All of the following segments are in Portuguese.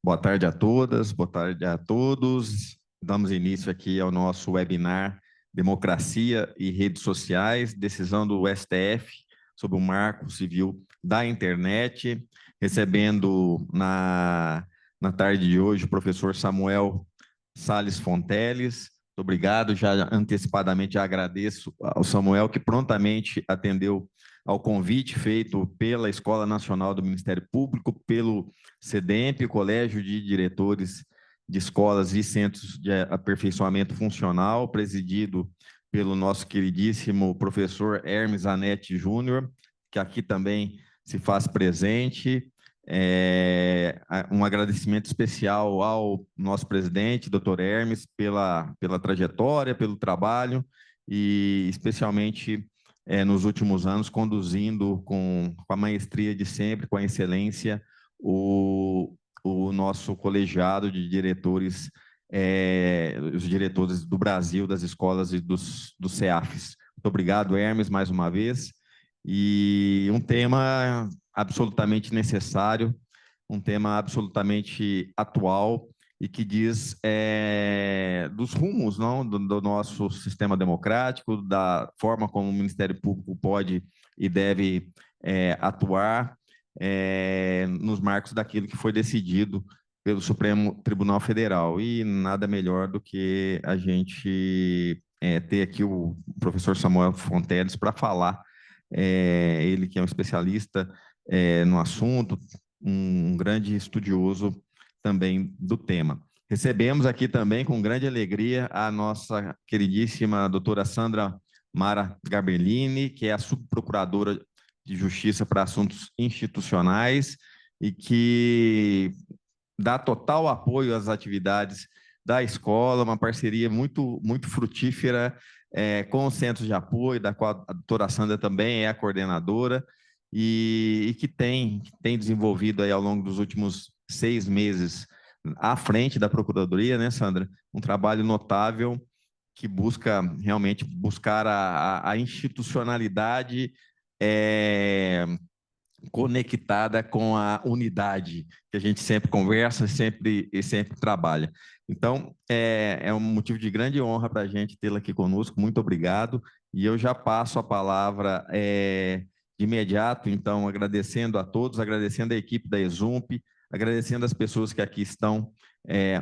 Boa tarde a todas, boa tarde a todos. Damos início aqui ao nosso webinar Democracia e Redes Sociais, decisão do STF sobre o Marco Civil da Internet, recebendo na tarde de hoje o professor Samuel Sales Fonteles. Muito obrigado, já antecipadamente agradeço ao Samuel, que prontamente atendeu ao convite feito pela Escola Nacional do Ministério Público, pelo CEDEMP, Colégio de Diretores de Escolas e Centros de Aperfeiçoamento Funcional, presidido pelo nosso queridíssimo professor Hermes Zanetti Júnior, que aqui também se faz presente. Um agradecimento especial ao nosso presidente, doutor Hermes, pela trajetória, pelo trabalho e especialmente nos últimos anos conduzindo com a maestria de sempre, com a excelência, o nosso colegiado de diretores, os diretores do Brasil, das escolas e dos CEAFs. Muito obrigado, Hermes, mais uma vez. E um tema absolutamente necessário, um tema absolutamente atual e que diz dos rumos, não, do nosso sistema democrático, da forma como o Ministério Público pode e deve atuar nos marcos daquilo que foi decidido pelo Supremo Tribunal Federal. E nada melhor do que a gente ter aqui o professor Samuel Fonteles para falar, ele que é um especialista no assunto, um grande estudioso também do tema. Recebemos aqui também com grande alegria a nossa queridíssima doutora Sandra Mara Gabellini, que é a subprocuradora de Justiça para Assuntos Institucionais e que dá total apoio às atividades da escola, uma parceria muito frutífera com os centros de apoio, da qual a doutora Sandra também é a coordenadora, e que tem desenvolvido aí ao longo dos últimos 6 meses à frente da Procuradoria, né, Sandra? Um trabalho notável que busca realmente buscar a institucionalidade conectada com a unidade que a gente sempre conversa e sempre trabalha. Então, é um motivo de grande honra para a gente tê-la aqui conosco. Muito obrigado. E eu já passo a palavra de imediato, então, agradecendo a todos, agradecendo a equipe da Exump, agradecendo as pessoas que aqui estão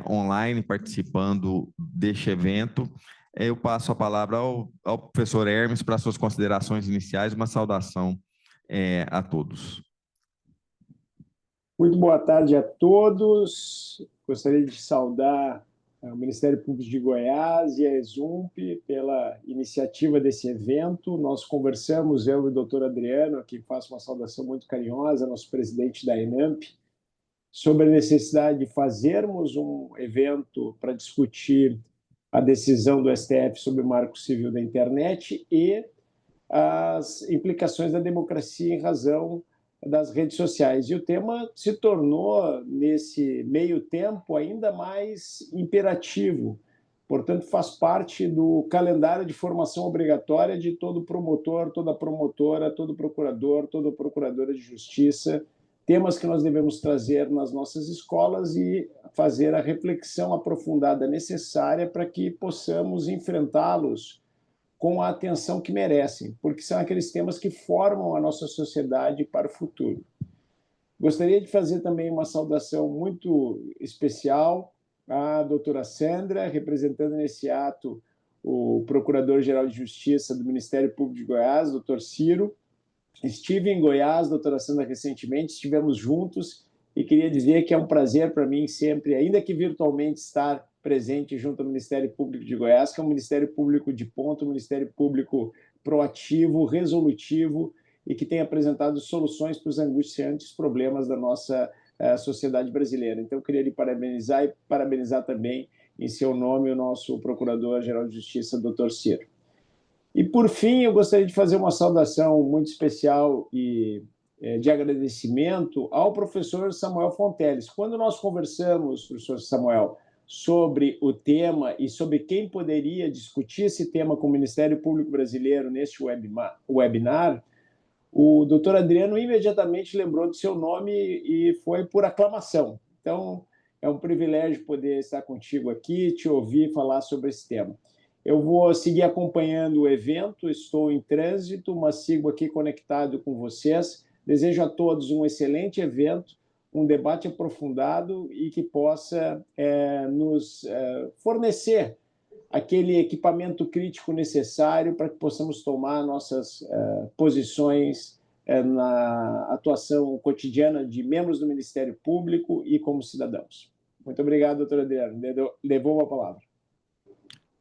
online participando deste evento. Eu passo a palavra ao professor Hermes para suas considerações iniciais, uma saudação a todos. Muito boa tarde a todos. Gostaria de saudar o Ministério Público de Goiás e a Exump pela iniciativa desse evento. Nós conversamos, eu e o doutor Adriano, a quem faço uma saudação muito carinhosa, nosso presidente da ENAMP, sobre a necessidade de fazermos um evento para discutir a decisão do STF sobre o Marco Civil da Internet e as implicações da democracia em razão das redes sociais. E o tema se tornou, nesse meio tempo, ainda mais imperativo. Portanto, faz parte do calendário de formação obrigatória de todo promotor, toda promotora, todo procurador, toda procuradora de justiça, temas que nós devemos trazer nas nossas escolas e fazer a reflexão aprofundada necessária para que possamos enfrentá-los com a atenção que merecem, porque são aqueles temas que formam a nossa sociedade para o futuro. Gostaria de fazer também uma saudação muito especial à doutora Sandra, representando nesse ato o Procurador-Geral de Justiça do Ministério Público de Goiás, doutor Ciro. Estive em Goiás, doutora Sandra, recentemente, estivemos juntos e queria dizer que é um prazer para mim sempre, ainda que virtualmente, estar presente junto ao Ministério Público de Goiás, que é um Ministério Público de ponta, um Ministério Público proativo, resolutivo e que tem apresentado soluções para os angustiantes problemas da nossa sociedade brasileira. Então, eu queria lhe parabenizar e parabenizar também, em seu nome, o nosso Procurador-Geral de Justiça, doutor Ciro. E, por fim, eu gostaria de fazer uma saudação muito especial e de agradecimento ao professor Samuel Fonteles. Quando nós conversamos, professor Samuel, sobre o tema e sobre quem poderia discutir esse tema com o Ministério Público Brasileiro neste webinar, o doutor Adriano imediatamente lembrou do seu nome e foi por aclamação. Então, é um privilégio poder estar contigo aqui, te ouvir falar sobre esse tema. Eu vou seguir acompanhando o evento, estou em trânsito, mas sigo aqui conectado com vocês. Desejo a todos um excelente evento, um debate aprofundado e que possa nos fornecer aquele equipamento crítico necessário para que possamos tomar nossas posições na atuação cotidiana de membros do Ministério Público e como cidadãos. Muito obrigado, doutor Adriano. Devolvo a palavra.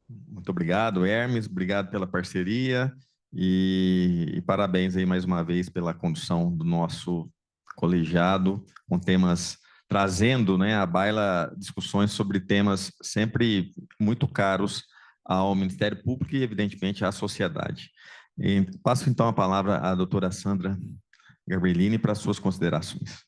Muito obrigado, Hermes. Obrigado pela parceria e parabéns aí mais uma vez pela condução do nosso colegiado com temas, trazendo, né, à baila discussões sobre temas sempre muito caros ao Ministério Público e, evidentemente, à sociedade. E passo, então, a palavra à doutora Sandra Gabrielini para suas considerações.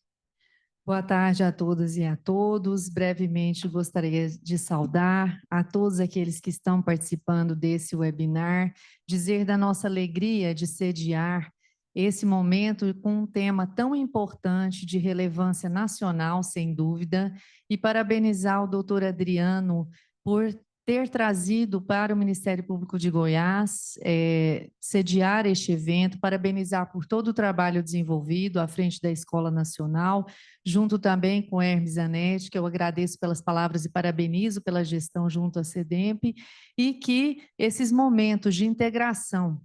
Boa tarde a todas e a todos. Brevemente, gostaria de saudar a todos aqueles que estão participando desse webinar, dizer da nossa alegria de sediar esse momento com um tema tão importante de relevância nacional, sem dúvida, e parabenizar o doutor Adriano por ter trazido para o Ministério Público de Goiás, sediar este evento, parabenizar por todo o trabalho desenvolvido à frente da Escola Nacional, junto também com Hermes Zanetti, que eu agradeço pelas palavras e parabenizo pela gestão junto à SEDEMP, e que esses momentos de integração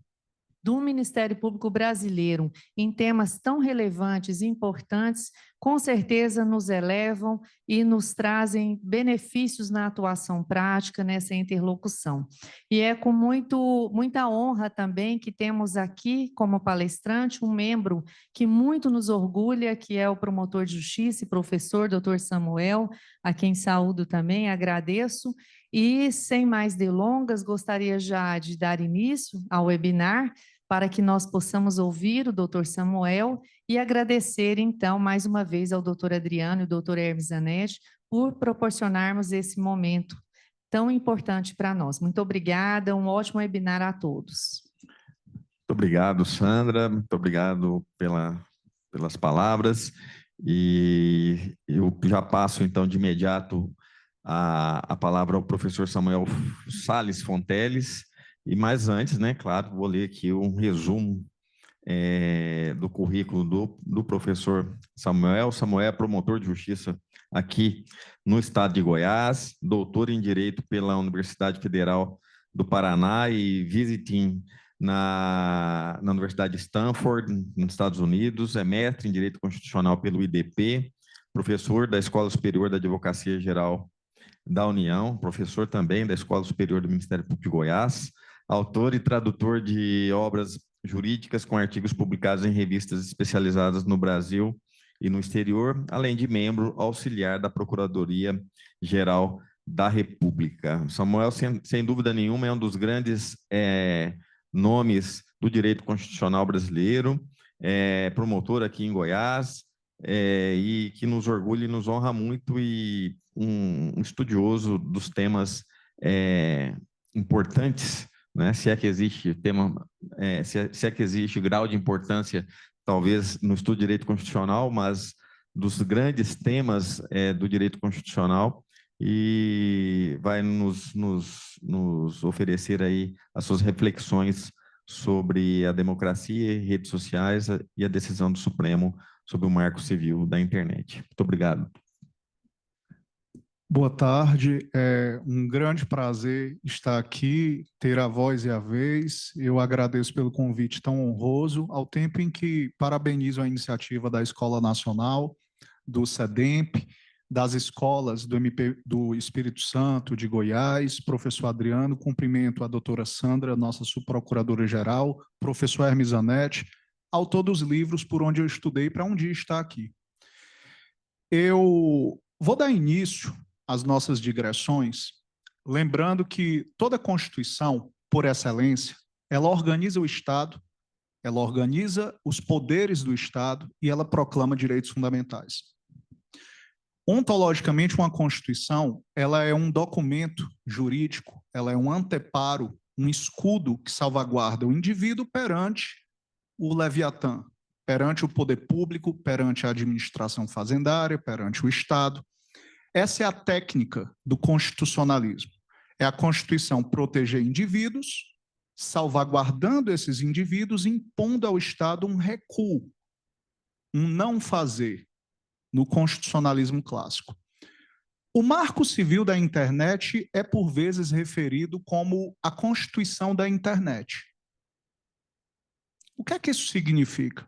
do Ministério Público brasileiro em temas tão relevantes e importantes, com certeza nos elevam e nos trazem benefícios na atuação prática nessa interlocução. E é com muita honra também que temos aqui como palestrante um membro que muito nos orgulha, que é o promotor de justiça e professor, doutor Samuel, a quem saúdo também, agradeço. E, sem mais delongas, gostaria já de dar início ao webinar, para que nós possamos ouvir o doutor Samuel e agradecer, então, mais uma vez ao doutor Adriano e ao doutor Hermes Zanetti por proporcionarmos esse momento tão importante para nós. Muito obrigada, um ótimo webinar a todos. Muito obrigado, Sandra, muito obrigado pelas palavras, e eu já passo, então, de imediato a palavra ao professor Samuel Sales Fonteles. E mais antes, né, claro, vou ler aqui um resumo do currículo do professor Samuel. Samuel é promotor de justiça aqui no estado de Goiás, doutor em Direito pela Universidade Federal do Paraná e visiting na Universidade de Stanford, nos Estados Unidos, é mestre em Direito Constitucional pelo IDP, professor da Escola Superior da Advocacia Geral da União, professor também da Escola Superior do Ministério Público de Goiás, autor e tradutor de obras jurídicas com artigos publicados em revistas especializadas no Brasil e no exterior, além de membro auxiliar da Procuradoria-Geral da República. Samuel, sem dúvida nenhuma, é um dos grandes nomes do direito constitucional brasileiro, promotor aqui em Goiás, e que nos orgulha e nos honra muito, e um estudioso dos temas importantes, né? Se é que existe tema, se é que existe grau de importância, talvez no estudo de direito constitucional, mas dos grandes temas do direito constitucional, e vai nos oferecer aí as suas reflexões sobre a democracia e redes sociais e a decisão do Supremo sobre o marco civil da internet. Muito obrigado. Boa tarde, é um grande prazer estar aqui, ter a voz e a vez. Eu agradeço pelo convite tão honroso, ao tempo em que parabenizo a iniciativa da Escola Nacional, do SEDEMP, das escolas do Espírito Santo, de Goiás, professor Adriano, cumprimento a doutora Sandra, nossa subprocuradora-geral, professor Hermes Zanetti, autor dos livros por onde eu estudei para um dia estar aqui. Eu vou dar início às nossas digressões, lembrando que toda Constituição, por excelência, ela organiza o Estado, ela organiza os poderes do Estado e ela proclama direitos fundamentais. Ontologicamente, uma Constituição, ela é um documento jurídico, ela é um anteparo, um escudo que salvaguarda o indivíduo perante o Leviatã, perante o poder público, perante a administração fazendária, perante o Estado. Essa é a técnica do constitucionalismo. É a Constituição proteger indivíduos, salvaguardando esses indivíduos, impondo ao Estado um recuo, um não fazer, no constitucionalismo clássico. O Marco Civil da Internet é, por vezes, referido como a Constituição da Internet. O que é que isso significa?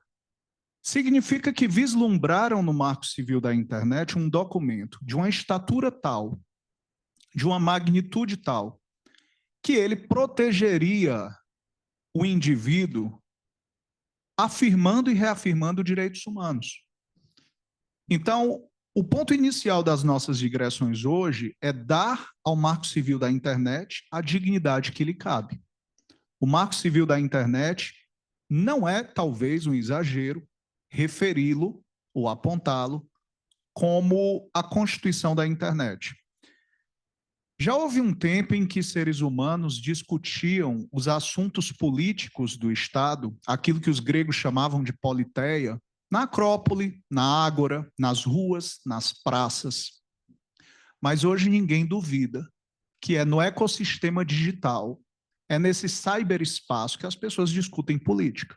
Significa que vislumbraram no Marco Civil da Internet um documento de uma estatura tal, de uma magnitude tal, que ele protegeria o indivíduo afirmando e reafirmando direitos humanos. Então, o ponto inicial das nossas digressões hoje é dar ao Marco Civil da Internet a dignidade que lhe cabe. O Marco Civil da Internet não é, talvez, um exagero referi-lo ou apontá-lo como a Constituição da Internet. Já houve um tempo em que seres humanos discutiam os assuntos políticos do Estado, aquilo que os gregos chamavam de politeia, na Acrópole, na Ágora, nas ruas, nas praças. Mas hoje ninguém duvida que é no ecossistema digital, é nesse cyberespaço que as pessoas discutem política.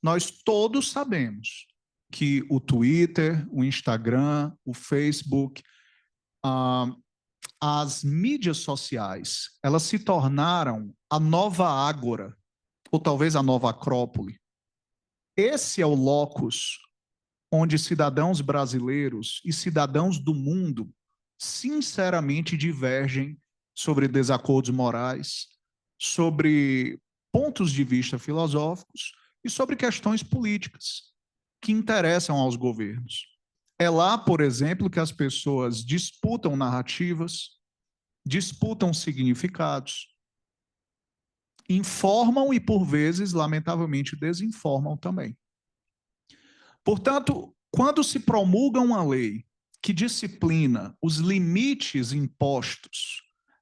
Nós todos sabemos que o Twitter, o Instagram, o Facebook, as mídias sociais, elas se tornaram a nova Ágora, ou talvez a nova Acrópole. Esse é o locus onde cidadãos brasileiros e cidadãos do mundo sinceramente divergem sobre desacordos morais, sobre pontos de vista filosóficos e sobre questões políticas que interessam aos governos. É lá, por exemplo, que as pessoas disputam narrativas, disputam significados, informam e, por vezes, lamentavelmente, desinformam também. Portanto, quando se promulga uma lei que disciplina os limites impostos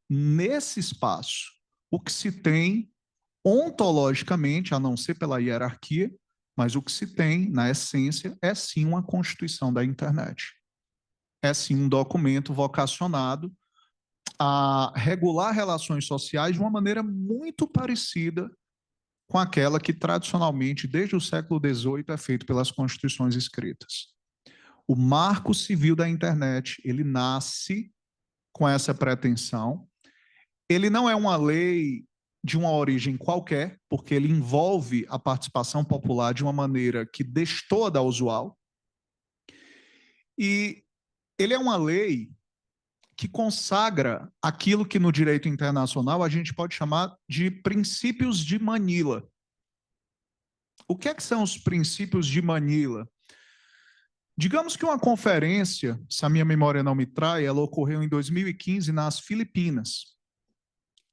nesse espaço, o que se tem ontologicamente, a não ser pela hierarquia, mas o que se tem, na essência, é sim uma Constituição da Internet. É sim um documento vocacionado a regular relações sociais de uma maneira muito parecida com aquela que tradicionalmente, desde o século XVIII, é feita pelas constituições escritas. O Marco Civil da Internet, ele nasce com essa pretensão. Ele não é uma lei de uma origem qualquer, porque ele envolve a participação popular de uma maneira que destoa da usual. E ele é uma lei que consagra aquilo que no direito internacional a gente pode chamar de princípios de Manila. O que é que são os princípios de Manila? Digamos que uma conferência, se a minha memória não me trai, ela ocorreu em 2015 nas Filipinas.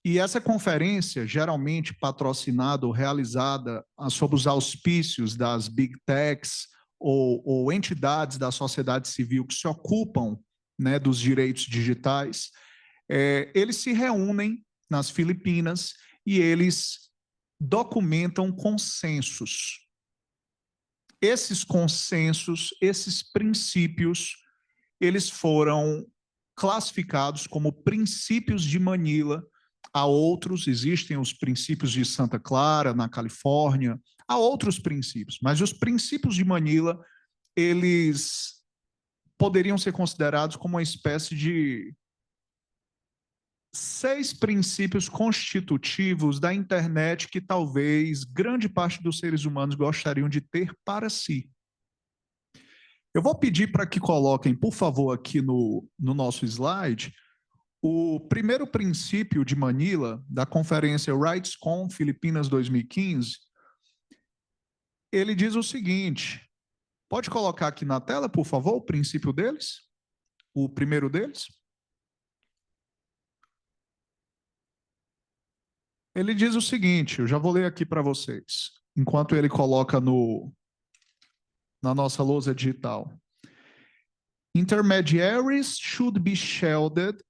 E essa conferência, geralmente patrocinada ou realizada sob os auspícios das Big Techs ou entidades da sociedade civil que se ocupam, né, dos direitos digitais, eles se reúnem nas Filipinas e eles documentam consensos. Esses consensos, esses princípios, eles foram classificados como princípios de Manila. Há outros, existem os princípios de Santa Clara, na Califórnia, há outros princípios, mas os princípios de Manila, eles poderiam ser considerados como uma espécie de 6 princípios constitutivos da internet que talvez grande parte dos seres humanos gostariam de ter para si. Eu vou pedir para que coloquem, por favor, aqui no nosso slide, o primeiro princípio de Manila, da conferência RightsCon Filipinas 2015, ele diz o seguinte, pode colocar aqui na tela, por favor, o princípio deles? O primeiro deles? Ele diz o seguinte, eu já vou ler aqui para vocês, enquanto ele coloca na nossa lousa digital. Intermediaries should be shielded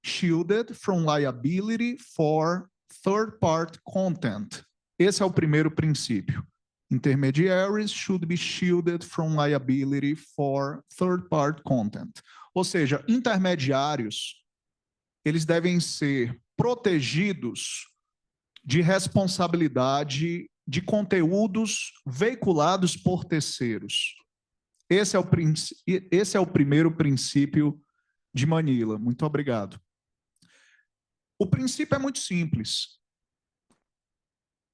from liability for third-party content. Esse é o primeiro princípio. Intermediaries should be shielded from liability for third-party content. Ou seja, intermediários, eles devem ser protegidos de responsabilidade de conteúdos veiculados por terceiros. Esse é o primeiro princípio de Manila. Muito obrigado. O princípio é muito simples.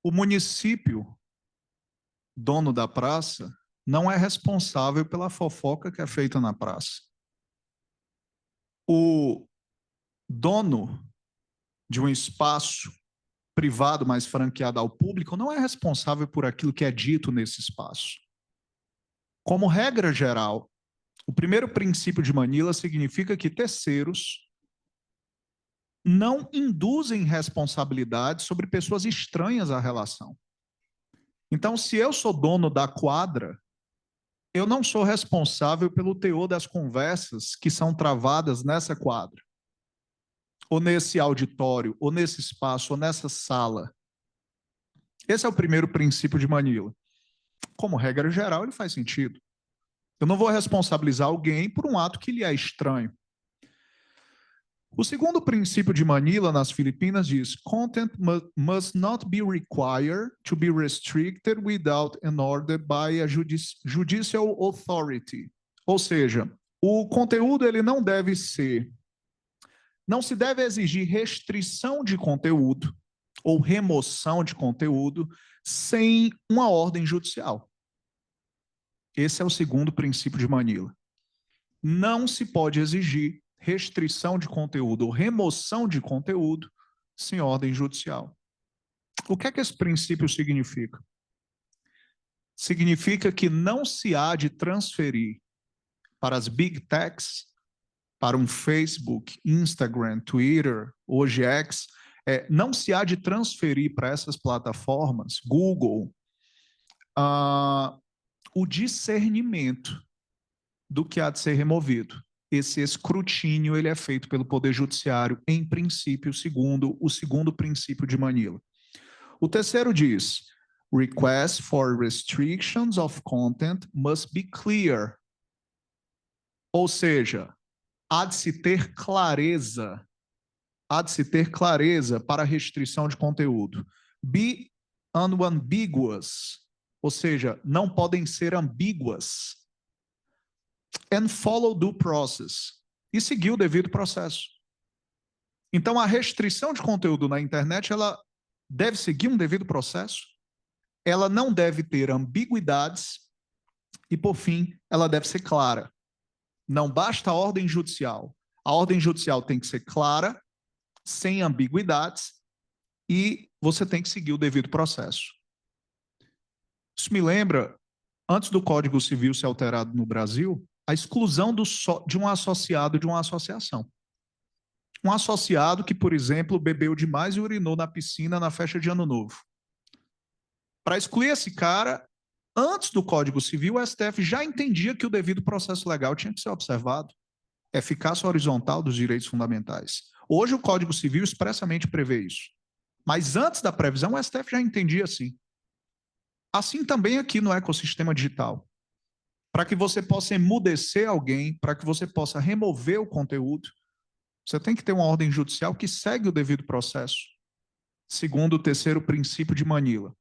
O município, dono da praça, não é responsável pela fofoca que é feita na praça. O dono de um espaço privado, mas franqueado ao público, não é responsável por aquilo que é dito nesse espaço. Como regra geral, o primeiro princípio de Manila significa que terceiros não induzem responsabilidade sobre pessoas estranhas à relação. Então, se eu sou dono da quadra, eu não sou responsável pelo teor das conversas que são travadas nessa quadra, ou nesse auditório, ou nesse espaço, ou nessa sala. Esse é o primeiro princípio de Manila. Como regra geral, ele faz sentido. Eu não vou responsabilizar alguém por um ato que lhe é estranho. O segundo princípio de Manila nas Filipinas diz: content must not be required to be restricted without an order by a judicial authority. Ou seja, o conteúdo ele não se deve exigir restrição de conteúdo ou remoção de conteúdo sem uma ordem judicial. Esse é o segundo princípio de Manila. Não se pode exigir restrição de conteúdo ou remoção de conteúdo sem ordem judicial. O que é que esse princípio significa? Significa que não se há de transferir para as big techs, para um Facebook, Instagram, Twitter, hoje X, não se há de transferir para essas plataformas, Google, o discernimento do que há de ser removido. Esse escrutínio ele é feito pelo Poder Judiciário, em princípio, segundo o segundo princípio de Manila. O terceiro diz: requests for restrictions of content must be clear. Ou seja, há de se ter clareza para a restrição de conteúdo. Be unambiguous, ou seja, não podem ser ambíguas. And follow due process, e seguir o devido processo. Então, a restrição de conteúdo na internet, ela deve seguir um devido processo, ela não deve ter ambiguidades e, por fim, ela deve ser clara. Não basta a ordem judicial tem que ser clara, sem ambiguidades, e você tem que seguir o devido processo. Isso me lembra, antes do Código Civil ser alterado no Brasil, a exclusão de um associado de uma associação. Um associado que, por exemplo, bebeu demais e urinou na piscina na festa de Ano Novo. Para excluir esse cara, antes do Código Civil, o STF já entendia que o devido processo legal tinha que ser observado. Eficácia horizontal dos direitos fundamentais. Hoje o Código Civil expressamente prevê isso. Mas antes da previsão, o STF já entendia assim. Assim também aqui no ecossistema digital. Para que você possa emudecer alguém, para que você possa remover o conteúdo, você tem que ter uma ordem judicial que segue o devido processo, segundo o terceiro princípio de Manila.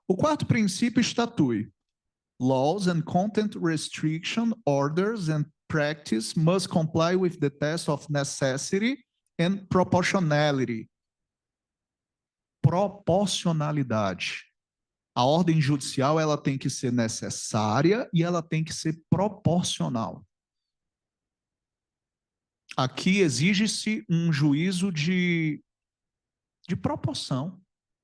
O quarto princípio estatui: laws and content restriction orders and practice must comply with the test of necessity and proportionality. Proporcionalidade. A ordem judicial ela tem que ser necessária e ela tem que ser proporcional. Aqui exige-se um juízo de proporção,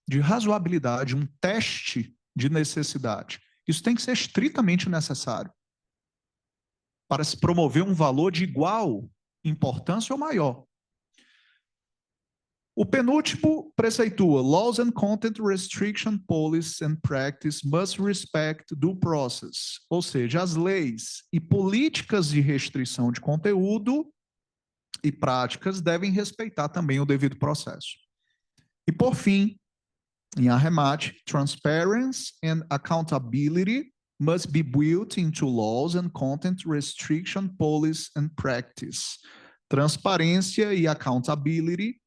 de razoabilidade, um teste de necessidade. Isso tem que ser estritamente necessário para se promover um valor de igual importância ou maior. O penúltimo preceitua: laws and content restriction policies and practice must respect due process. Ou seja, as leis e políticas de restrição de conteúdo e práticas devem respeitar também o devido processo. E por fim, Em arremate, transparency and accountability must be built into laws and content restriction policy and practice. Transparência e accountability,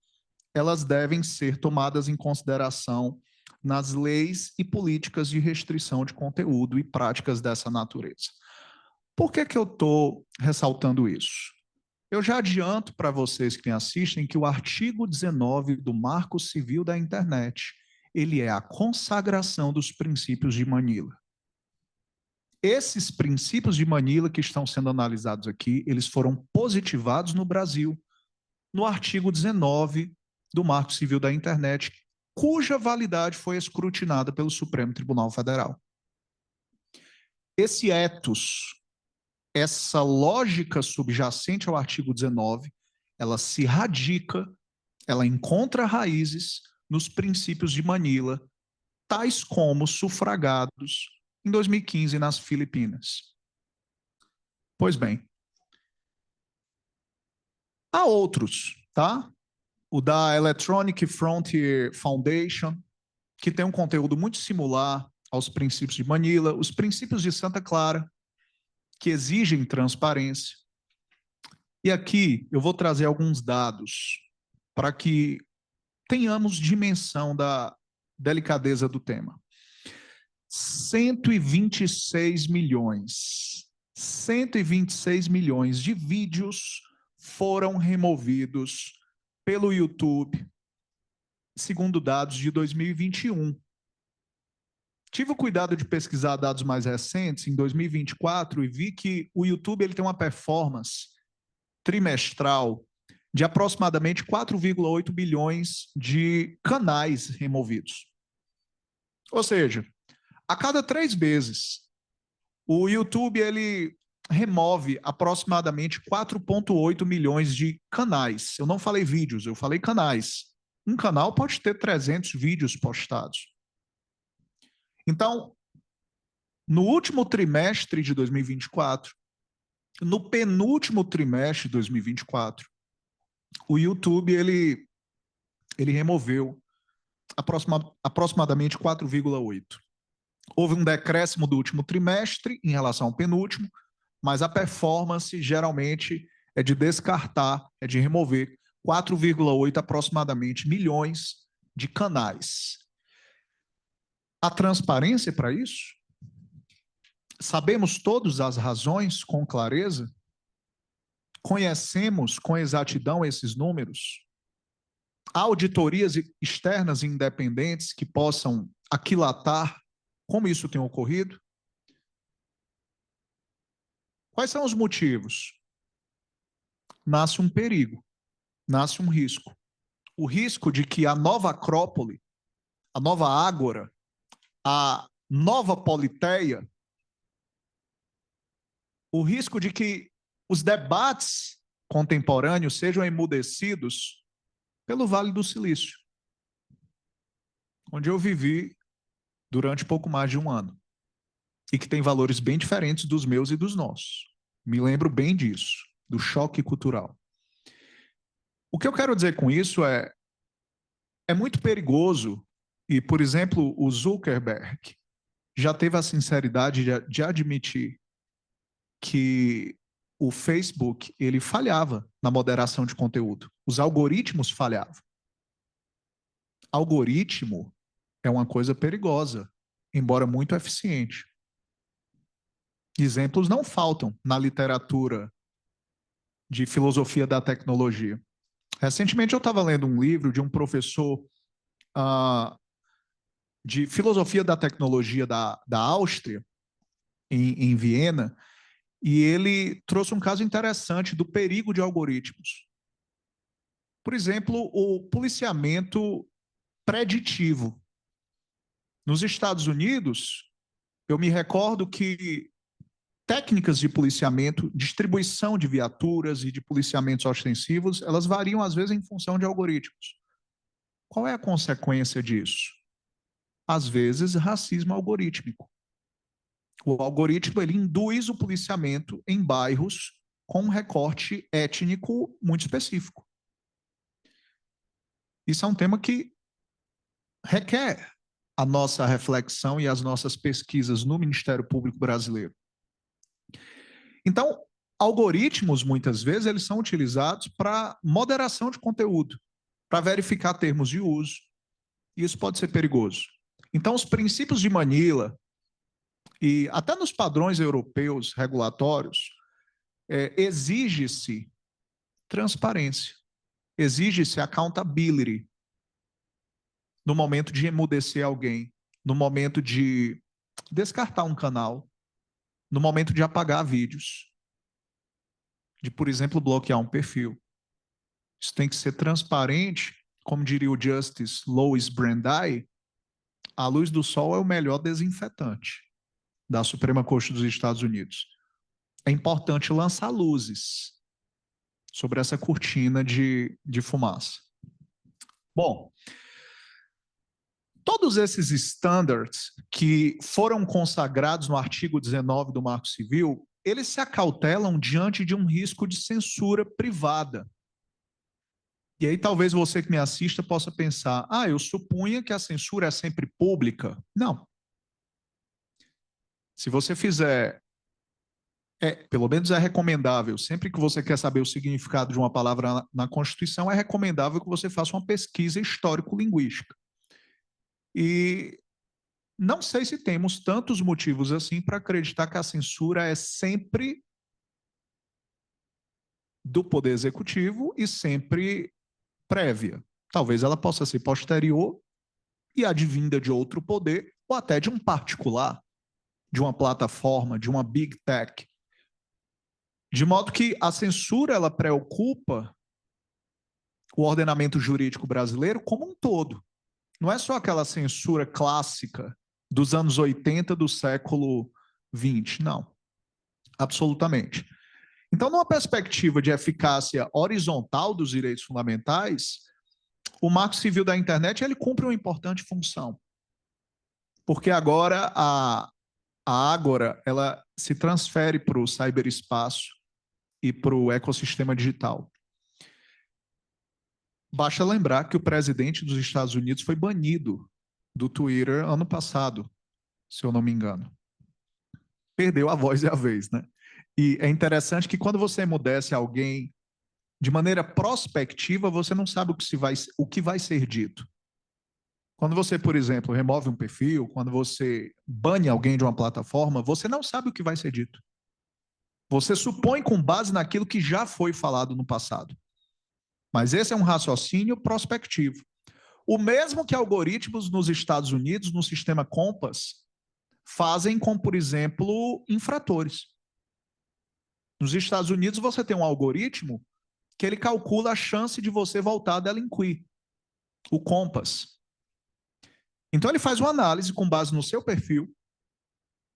elas devem ser tomadas em consideração nas leis e políticas de restrição de conteúdo e práticas dessa natureza. Por que que eu estou ressaltando isso? Eu já adianto para vocês que me assistem que o artigo 19 do Marco Civil da Internet, ele é a consagração dos princípios de Manila. Esses princípios de Manila que estão sendo analisados aqui, eles foram positivados no Brasil, no artigo 19 do Marco Civil da Internet, cuja validade foi escrutinada pelo Supremo Tribunal Federal. Esse ethos, essa lógica subjacente ao artigo 19, ela se radica, ela encontra raízes nos princípios de Manila, tais como sufragados em 2015 nas Filipinas. Pois bem, há outros, tá? O da Electronic Frontier Foundation, que tem um conteúdo muito similar aos princípios de Manila, os princípios de Santa Clara, que exigem transparência. E aqui eu vou trazer alguns dados para que tenhamos dimensão da delicadeza do tema. 126 milhões de vídeos foram removidos pelo YouTube, segundo dados de 2021. Tive o cuidado de pesquisar dados mais recentes, em 2024, e vi que o YouTube ele tem uma performance trimestral de aproximadamente 4,8 bilhões de canais removidos. Ou seja, a cada 3 meses, o YouTube ele remove aproximadamente 4,8 milhões de canais. Eu não falei vídeos, eu falei canais. Um canal pode ter 300 vídeos postados. Então, no último trimestre de 2024, no penúltimo trimestre de 2024, o YouTube ele removeu aproximadamente 4,8. Houve um decréscimo do último trimestre em relação ao penúltimo, mas a performance geralmente é de descartar, é de remover 4,8 aproximadamente milhões de canais. A transparência para isso? Sabemos todas as razões com clareza? Conhecemos com exatidão esses números? Há auditorias externas e independentes que possam aquilatar como isso tem ocorrido? Quais são os motivos? Nasce um perigo, nasce um risco. O risco de que a nova Acrópole, a nova Ágora, a nova Politeia, o risco de que os debates contemporâneos sejam emudecidos pelo Vale do Silício, onde eu vivi durante pouco mais de um ano, e que tem valores bem diferentes dos meus e dos nossos. Me lembro bem disso, do choque cultural. O que eu quero dizer com isso é muito perigoso, e, por exemplo, o Zuckerberg já teve a sinceridade de admitir que o Facebook ele falhava na moderação de conteúdo. Os algoritmos falhavam. Algoritmo é uma coisa perigosa, embora muito eficiente. Exemplos não faltam na literatura de filosofia da tecnologia. Recentemente eu estava lendo um livro de um professor de filosofia da tecnologia da Áustria, em Viena, e ele trouxe um caso interessante do perigo de algoritmos. Por exemplo, o policiamento preditivo. Nos Estados Unidos, eu me recordo que técnicas de policiamento, distribuição de viaturas e de policiamentos ostensivos, elas variam às vezes em função de algoritmos. Qual é a consequência disso? Às vezes, racismo algorítmico. O algoritmo ele induz o policiamento em bairros com um recorte étnico muito específico. Isso é um tema que requer a nossa reflexão e as nossas pesquisas no Ministério Público Brasileiro. Então, algoritmos, muitas vezes, eles são utilizados para moderação de conteúdo, para verificar termos de uso, e isso pode ser perigoso. Então, os princípios de Manila, e até nos padrões europeus regulatórios, exige-se transparência, exige-se accountability no momento de emudecer alguém, no momento de descartar um canal, no momento de apagar vídeos, de, por exemplo, bloquear um perfil. Isso tem que ser transparente, como diria o Justice Louis Brandeis, a luz do sol é o melhor desinfetante da Suprema Corte dos Estados Unidos. É importante lançar luzes sobre essa cortina de fumaça. Bom, todos esses standards que foram consagrados no artigo 19 do Marco Civil, eles se acautelam diante de um risco de censura privada. E aí talvez você que me assista possa pensar, eu supunha que a censura é sempre pública. Não. Se você fizer, pelo menos é recomendável, sempre que você quer saber o significado de uma palavra na Constituição, é recomendável que você faça uma pesquisa histórico-linguística. E não sei se temos tantos motivos assim para acreditar que a censura é sempre do Poder Executivo e sempre prévia. Talvez ela possa ser posterior e advinda de outro poder, ou até de um particular, de uma plataforma, de uma big tech. De modo que a censura ela preocupa o ordenamento jurídico brasileiro como um todo. Não é só aquela censura clássica dos anos 80 do século XX, não. Absolutamente. Então, numa perspectiva de eficácia horizontal dos direitos fundamentais, o Marco Civil da Internet ele cumpre uma importante função. Porque agora a Ágora ela se transfere para o ciberespaço e para o ecossistema digital. Basta lembrar que o presidente dos Estados Unidos foi banido do Twitter ano passado, se eu não me engano. Perdeu a voz e a vez, né? E é interessante que quando você emudece alguém de maneira prospectiva, você não sabe o que vai ser dito. Quando você, por exemplo, remove um perfil, quando você bane alguém de uma plataforma, você não sabe o que vai ser dito. Você supõe com base naquilo que já foi falado no passado. Mas esse é um raciocínio prospectivo. O mesmo que algoritmos nos Estados Unidos, no sistema Compass, fazem com, por exemplo, infratores. Nos Estados Unidos, você tem um algoritmo que ele calcula a chance de você voltar a delinquir, o Compass. Então, ele faz uma análise com base no seu perfil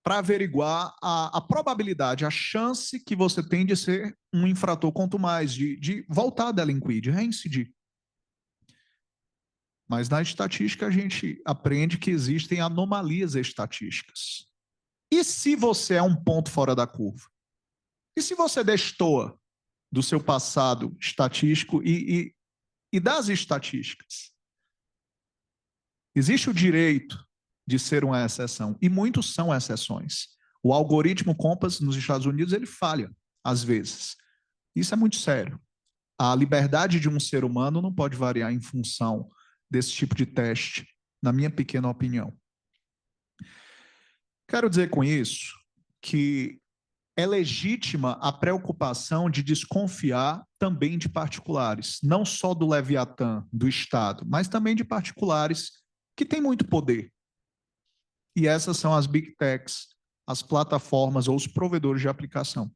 para averiguar a probabilidade, a chance que você tem de ser um infrator quanto mais, de voltar a delinquir, de reincidir. Mas na estatística a gente aprende que existem anomalias estatísticas. E se você é um ponto fora da curva? E se você destoa do seu passado estatístico e das estatísticas? Existe o direito de ser uma exceção, e muitos são exceções. O algoritmo Compass nos Estados Unidos, ele falha, às vezes. Isso é muito sério. A liberdade de um ser humano não pode variar em função desse tipo de teste, na minha pequena opinião. Quero dizer com isso que é legítima a preocupação de desconfiar também de particulares, não só do Leviatã, do Estado, mas também de particulares que têm muito poder. E essas são as big techs, as plataformas ou os provedores de aplicação.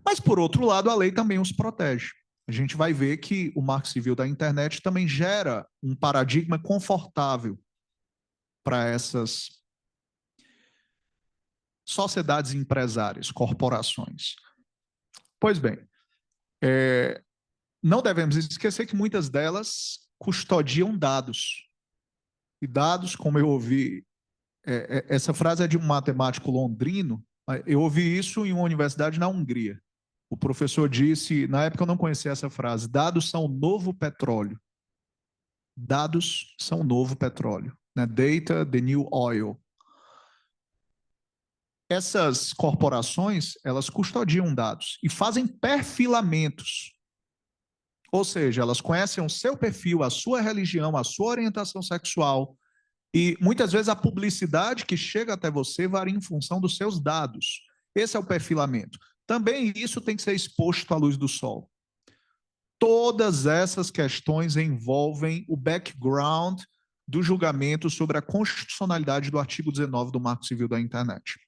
Mas, por outro lado, a lei também os protege. A gente vai ver que o Marco Civil da Internet também gera um paradigma confortável para essas sociedades empresárias, corporações. Pois bem, não devemos esquecer que muitas delas custodiam dados. E dados, como eu ouvi, essa frase é de um matemático londrino, eu ouvi isso em uma universidade na Hungria. O professor disse, na época eu não conhecia essa frase, dados são o novo petróleo. Dados são o novo petróleo. né? Data, the new oil. Essas corporações, elas custodiam dados e fazem perfilamentos. Ou seja, elas conhecem o seu perfil, a sua religião, a sua orientação sexual, e muitas vezes a publicidade que chega até você varia em função dos seus dados. Esse é o perfilamento. Também isso tem que ser exposto à luz do sol. Todas essas questões envolvem o background do julgamento sobre a constitucionalidade do artigo 19 do Marco Civil da Internet.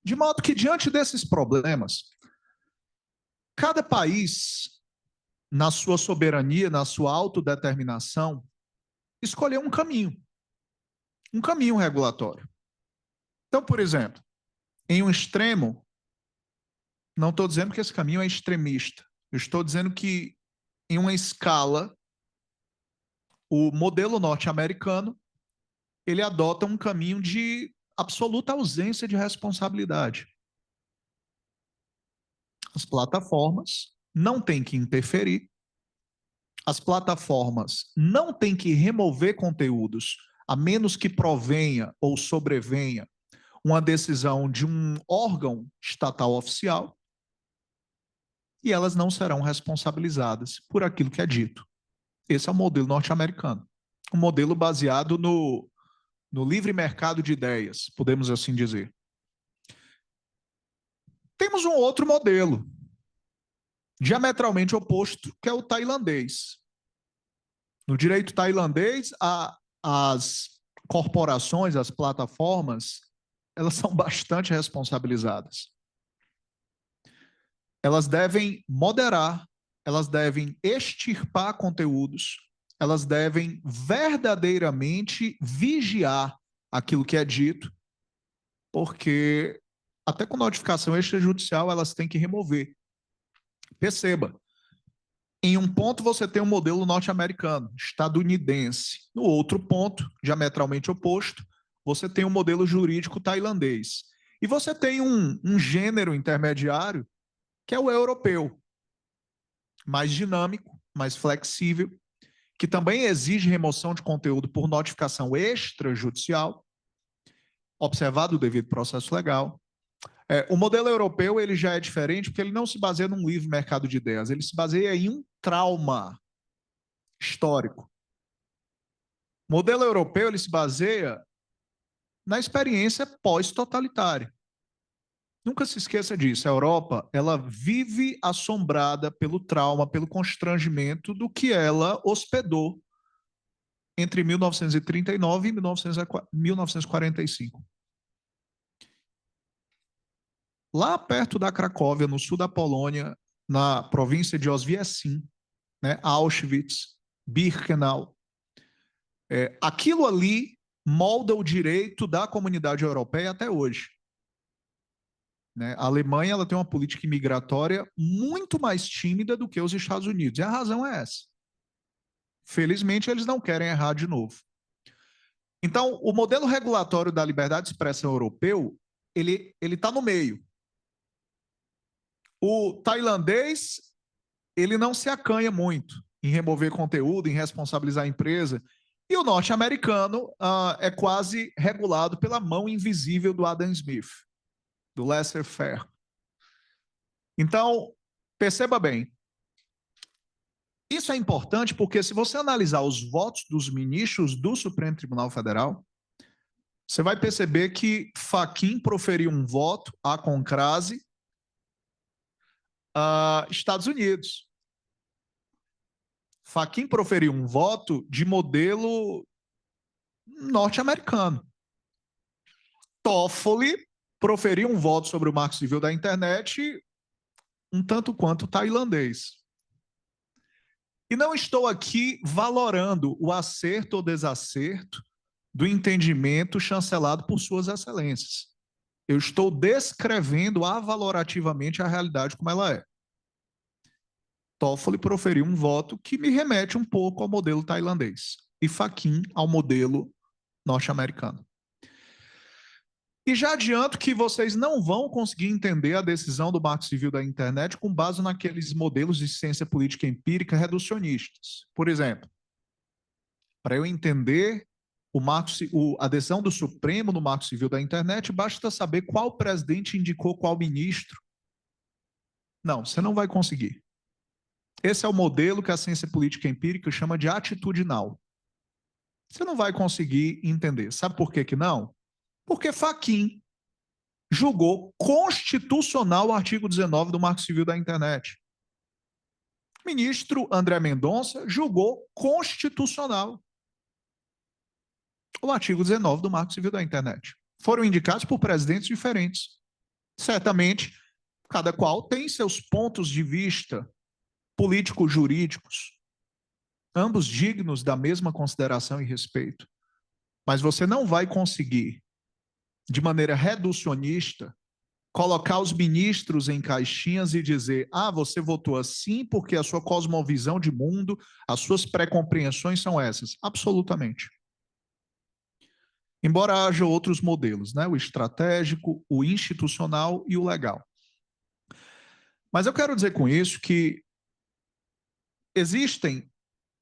De modo que, diante desses problemas, cada país, na sua soberania, na sua autodeterminação, escolheu um caminho regulatório. Então, por exemplo, em um extremo, não estou dizendo que esse caminho é extremista, eu estou dizendo que, em uma escala, o modelo norte-americano, ele adota um caminho de absoluta ausência de responsabilidade. As plataformas não têm que interferir, as plataformas não têm que remover conteúdos, a menos que provenha ou sobrevenha uma decisão de um órgão estatal oficial, e elas não serão responsabilizadas por aquilo que é dito. Esse é o modelo norte-americano. Um modelo baseado no livre mercado de ideias, podemos assim dizer. Temos um outro modelo, diametralmente oposto, que é o tailandês. No direito tailandês, as corporações, as plataformas, elas são bastante responsabilizadas. Elas devem moderar, elas devem extirpar conteúdos, elas devem verdadeiramente vigiar aquilo que é dito, porque até com notificação extrajudicial elas têm que remover. Perceba, em um ponto você tem um modelo norte-americano, estadunidense. No outro ponto, diametralmente oposto, você tem um modelo jurídico tailandês. E você tem um gênero intermediário, que é o europeu, mais dinâmico, mais flexível, que também exige remoção de conteúdo por notificação extrajudicial, observado o devido processo legal. O modelo europeu ele já é diferente porque ele não se baseia num livre mercado de ideias, ele se baseia em um trauma histórico. O modelo europeu ele se baseia na experiência pós-totalitária. Nunca se esqueça disso. A Europa, ela vive assombrada pelo trauma, pelo constrangimento do que ela hospedou entre 1939 e 1945. Lá perto da Cracóvia, no sul da Polônia, na província de Oswiecim, né, Auschwitz, Birkenau, aquilo ali molda o direito da comunidade europeia até hoje. Né? A Alemanha ela tem uma política imigratória muito mais tímida do que os Estados Unidos, e a razão é essa. Felizmente, eles não querem errar de novo. Então, o modelo regulatório da liberdade de expressão europeu, ele está no meio. O tailandês, ele não se acanha muito em remover conteúdo, em responsabilizar a empresa, e o norte-americano é quase regulado pela mão invisível do Adam Smith, do laissez-faire. Então, perceba bem, isso é importante porque se você analisar os votos dos ministros do Supremo Tribunal Federal, você vai perceber que Fachin proferiu um voto à concrase Estados Unidos. Fachin proferiu um voto de modelo norte-americano. Toffoli proferiu um voto sobre o Marco Civil da Internet um tanto quanto tailandês. E não estou aqui valorando o acerto ou desacerto do entendimento chancelado por suas excelências. Eu estou descrevendo avalorativamente a realidade como ela é. Toffoli proferiu um voto que me remete um pouco ao modelo tailandês e Fachin ao modelo norte-americano. E já adianto que vocês não vão conseguir entender a decisão do Marco Civil da Internet com base naqueles modelos de ciência política empírica reducionistas. Por exemplo, para eu entender A decisão do Supremo no Marco Civil da Internet, basta saber qual presidente indicou qual ministro. Não, você não vai conseguir. Esse é o modelo que a ciência política empírica chama de atitudinal. Você não vai conseguir entender. Sabe por que não? Porque Fachin julgou constitucional o artigo 19 do Marco Civil da Internet. O ministro André Mendonça julgou constitucional o artigo 19 do Marco Civil da Internet. Foram indicados por presidentes diferentes. Certamente, cada qual tem seus pontos de vista políticos jurídicos, ambos dignos da mesma consideração e respeito. Mas você não vai conseguir, de maneira reducionista, colocar os ministros em caixinhas e dizer: ah, você votou assim porque a sua cosmovisão de mundo, as suas pré-compreensões são essas. Absolutamente. Embora haja outros modelos, né? O estratégico, o institucional e o legal. Mas eu quero dizer com isso que existem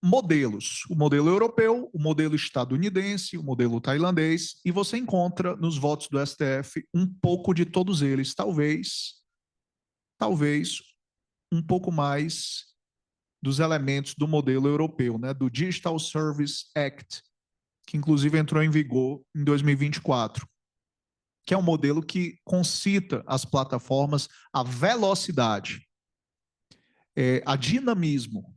modelos, o modelo europeu, o modelo estadunidense, o modelo tailandês, e você encontra nos votos do STF um pouco de todos eles, talvez um pouco mais dos elementos do modelo europeu, né, do Digital Service Act, que inclusive entrou em vigor em 2024, que é um modelo que concita as plataformas a velocidade, a dinamismo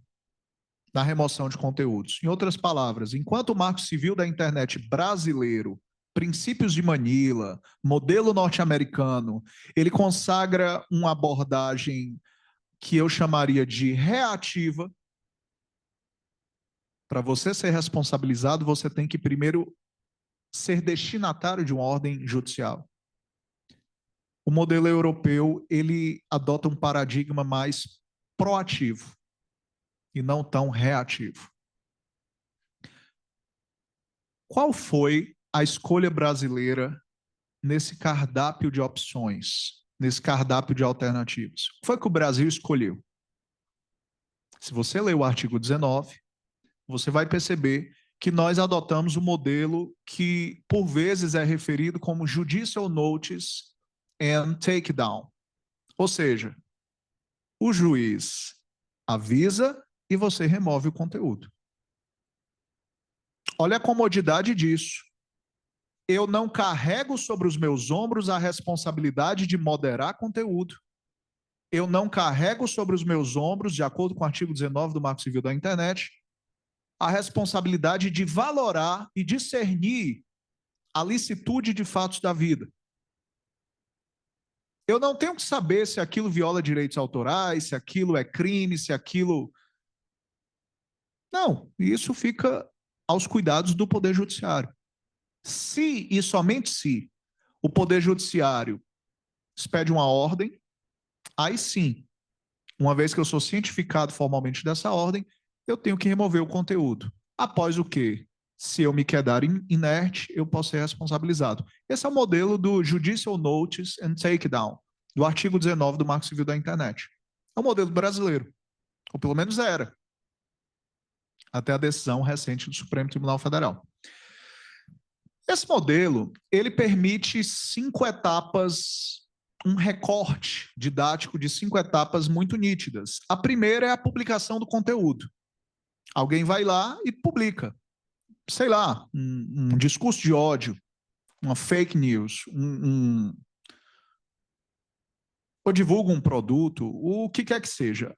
na remoção de conteúdos. Em outras palavras, enquanto o Marco Civil da Internet brasileiro, princípios de Manila, modelo norte-americano, ele consagra uma abordagem que eu chamaria de reativa. Para você ser responsabilizado, você tem que primeiro ser destinatário de uma ordem judicial. O modelo europeu, ele adota um paradigma mais proativo e não tão reativo. Qual foi a escolha brasileira nesse cardápio de opções, nesse cardápio de alternativas? O que foi que o Brasil escolheu? Se você ler o artigo 19, você vai perceber que nós adotamos um modelo que, por vezes, é referido como Judicial Notice and Takedown. Ou seja, o juiz avisa e você remove o conteúdo. Olha a comodidade disso. Eu não carrego sobre os meus ombros a responsabilidade de moderar conteúdo. Eu não carrego sobre os meus ombros, de acordo com o artigo 19 do Marco Civil da Internet, a responsabilidade de valorar e discernir a licitude de fatos da vida. Eu não tenho que saber se aquilo viola direitos autorais, se aquilo é crime, se aquilo... Não, isso fica aos cuidados do Poder Judiciário. Se e somente se o Poder Judiciário expede uma ordem, aí sim, uma vez que eu sou cientificado formalmente dessa ordem, eu tenho que remover o conteúdo. Após o quê? Se eu me quedar inerte, eu posso ser responsabilizado. Esse é o modelo do Judicial Notice and Takedown, do artigo 19 do Marco Civil da Internet. É o modelo brasileiro, ou pelo menos era, até a decisão recente do Supremo Tribunal Federal. Esse modelo, ele permite 5 etapas, um recorte didático de 5 etapas muito nítidas. A primeira é a publicação do conteúdo. Alguém vai lá e publica, sei lá, um discurso de ódio, uma fake news, ou divulga um produto, o que quer que seja.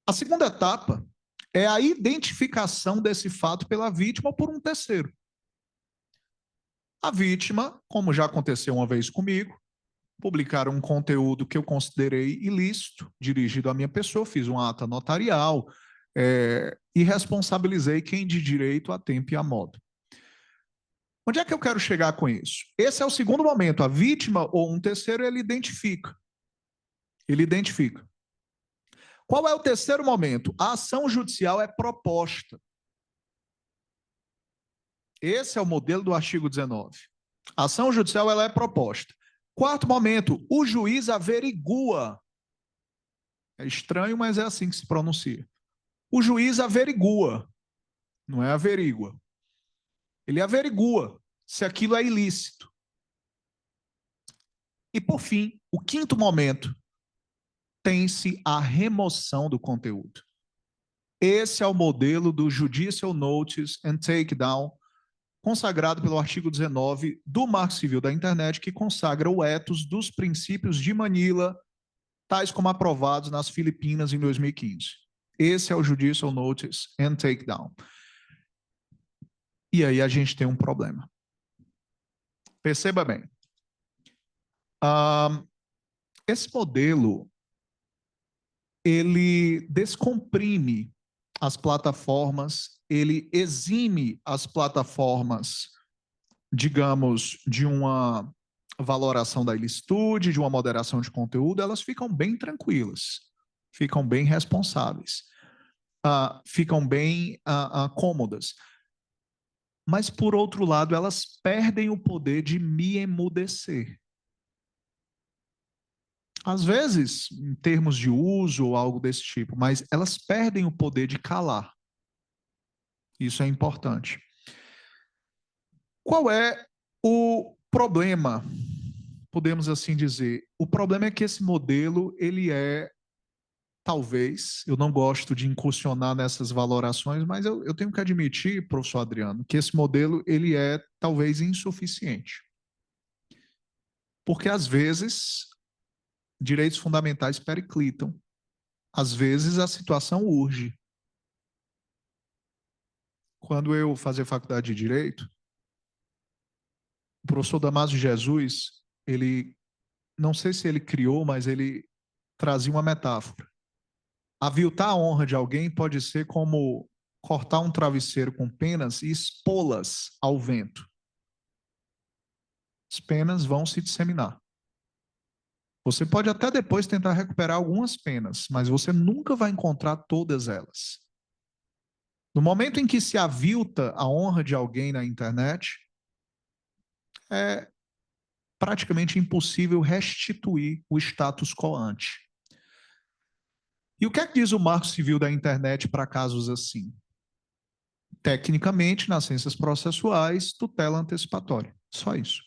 A segunda etapa é a identificação desse fato pela vítima ou por um terceiro. A vítima, como já aconteceu uma vez comigo, publicaram um conteúdo que eu considerei ilícito, dirigido à minha pessoa, fiz uma ata notarial, e responsabilizei quem de direito, a tempo e a modo. Onde é que eu quero chegar com isso? Esse é o segundo momento. A vítima ou um terceiro, ele identifica. Ele identifica. Qual é o terceiro momento? A ação judicial é proposta. Esse é o modelo do artigo 19. A ação judicial ela é proposta. Quarto momento, o juiz averigua. É estranho, mas é assim que se pronuncia. O juiz averigua, não é averigua. Ele averigua se aquilo é ilícito. E, por fim, o quinto momento, tem-se a remoção do conteúdo. Esse é o modelo do Judicial Notice and Takedown, consagrado pelo artigo 19 do Marco Civil da Internet, que consagra o ethos dos princípios de Manila, tais como aprovados nas Filipinas em 2015. Esse é o Judicial Notice and Takedown. E aí a gente tem um problema. Perceba bem. Esse modelo, ele descomprime as plataformas, ele exime as plataformas, digamos, de uma valoração da ilicitude, de uma moderação de conteúdo, elas ficam bem tranquilas, ficam bem responsáveis, ficam bem cômodas. Mas, por outro lado, elas perdem o poder de me emudecer. Às vezes, em termos de uso ou algo desse tipo, mas elas perdem o poder de calar. Isso é importante. Qual é o problema? Podemos assim dizer. O problema é que esse modelo, ele é, talvez, eu não gosto de incursionar nessas valorações, mas eu tenho que admitir, professor Adriano, que esse modelo, ele é talvez insuficiente. Porque, às vezes, direitos fundamentais periclitam. Às vezes, a situação urge. Quando eu fazia faculdade de Direito, o professor Damásio Jesus, ele, não sei se ele criou, mas ele trazia uma metáfora. Aviltar a honra de alguém pode ser como cortar um travesseiro com penas e expô-las ao vento. As penas vão se disseminar. Você pode até depois tentar recuperar algumas penas, mas você nunca vai encontrar todas elas. No momento em que se avilta a honra de alguém na internet, é praticamente impossível restituir o status quo ante. E o que é que diz o Marco Civil da Internet para casos assim? Tecnicamente, nas ciências processuais, tutela antecipatória. Só isso.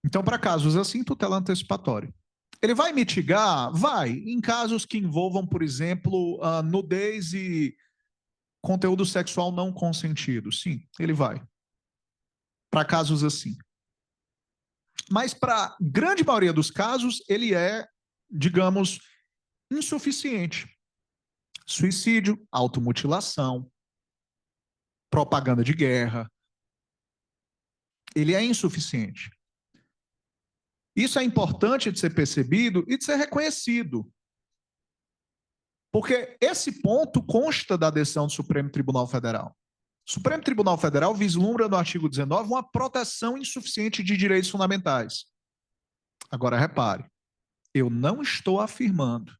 Então, para casos assim, tutela antecipatória. Ele vai mitigar? Vai. Em casos que envolvam, por exemplo, nudez e conteúdo sexual não consentido. Sim, ele vai. Para casos assim. Mas para a grande maioria dos casos, ele é, digamos, insuficiente. Suicídio, automutilação, propaganda de guerra. Ele é insuficiente. Isso é importante de ser percebido e de ser reconhecido. Porque esse ponto consta da decisão do Supremo Tribunal Federal. O Supremo Tribunal Federal vislumbra no artigo 19 uma proteção insuficiente de direitos fundamentais. Agora, repare, eu não estou afirmando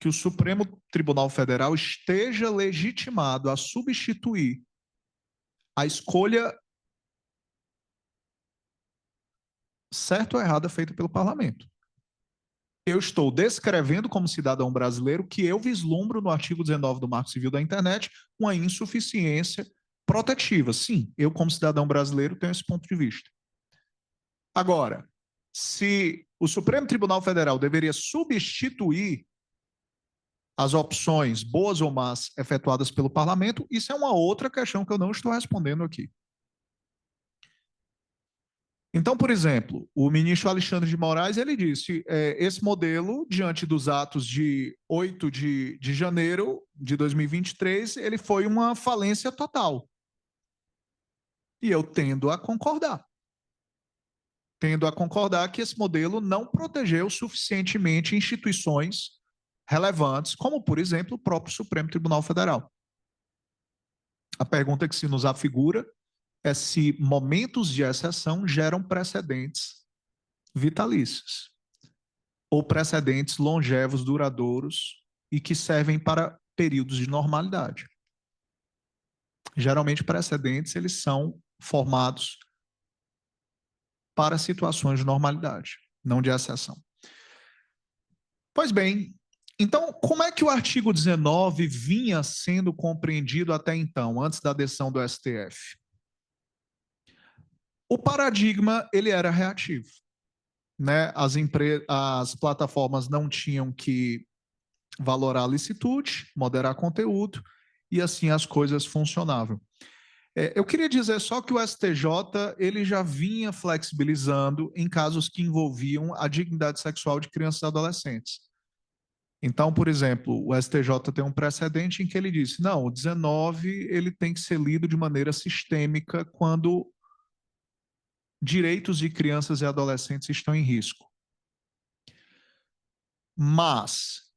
que o Supremo Tribunal Federal esteja legitimado a substituir a escolha certa ou errada feita pelo parlamento. Eu estou descrevendo como cidadão brasileiro que eu vislumbro no artigo 19 do Marco Civil da Internet uma insuficiência protetiva. Sim, eu como cidadão brasileiro tenho esse ponto de vista. Agora, se o Supremo Tribunal Federal deveria substituir as opções, boas ou más, efetuadas pelo parlamento, isso é uma outra questão que eu não estou respondendo aqui. Então, por exemplo, o ministro Alexandre de Moraes, ele disse, esse modelo, diante dos atos de 8 de janeiro de 2023, ele foi uma falência total. E eu tendo a concordar. Tendo a concordar que esse modelo não protegeu suficientemente instituições relevantes, como, por exemplo, o próprio Supremo Tribunal Federal. A pergunta que se nos afigura é se momentos de exceção geram precedentes vitalícios ou precedentes longevos, duradouros e que servem para períodos de normalidade. Geralmente, precedentes eles são formados para situações de normalidade, não de exceção. Pois bem, Então, como é que o artigo 19 vinha sendo compreendido até então, antes da decisão do STF? O paradigma, ele era reativo, né? As plataformas não tinham que valorar a licitude, moderar conteúdo, e assim as coisas funcionavam. Eu queria dizer só que o STJ ele já vinha flexibilizando em casos que envolviam a dignidade sexual de crianças e adolescentes. Então, por exemplo, o STJ tem um precedente em que ele disse, não, o 19 ele tem que ser lido de maneira sistêmica quando direitos de crianças e adolescentes estão em risco. Mas,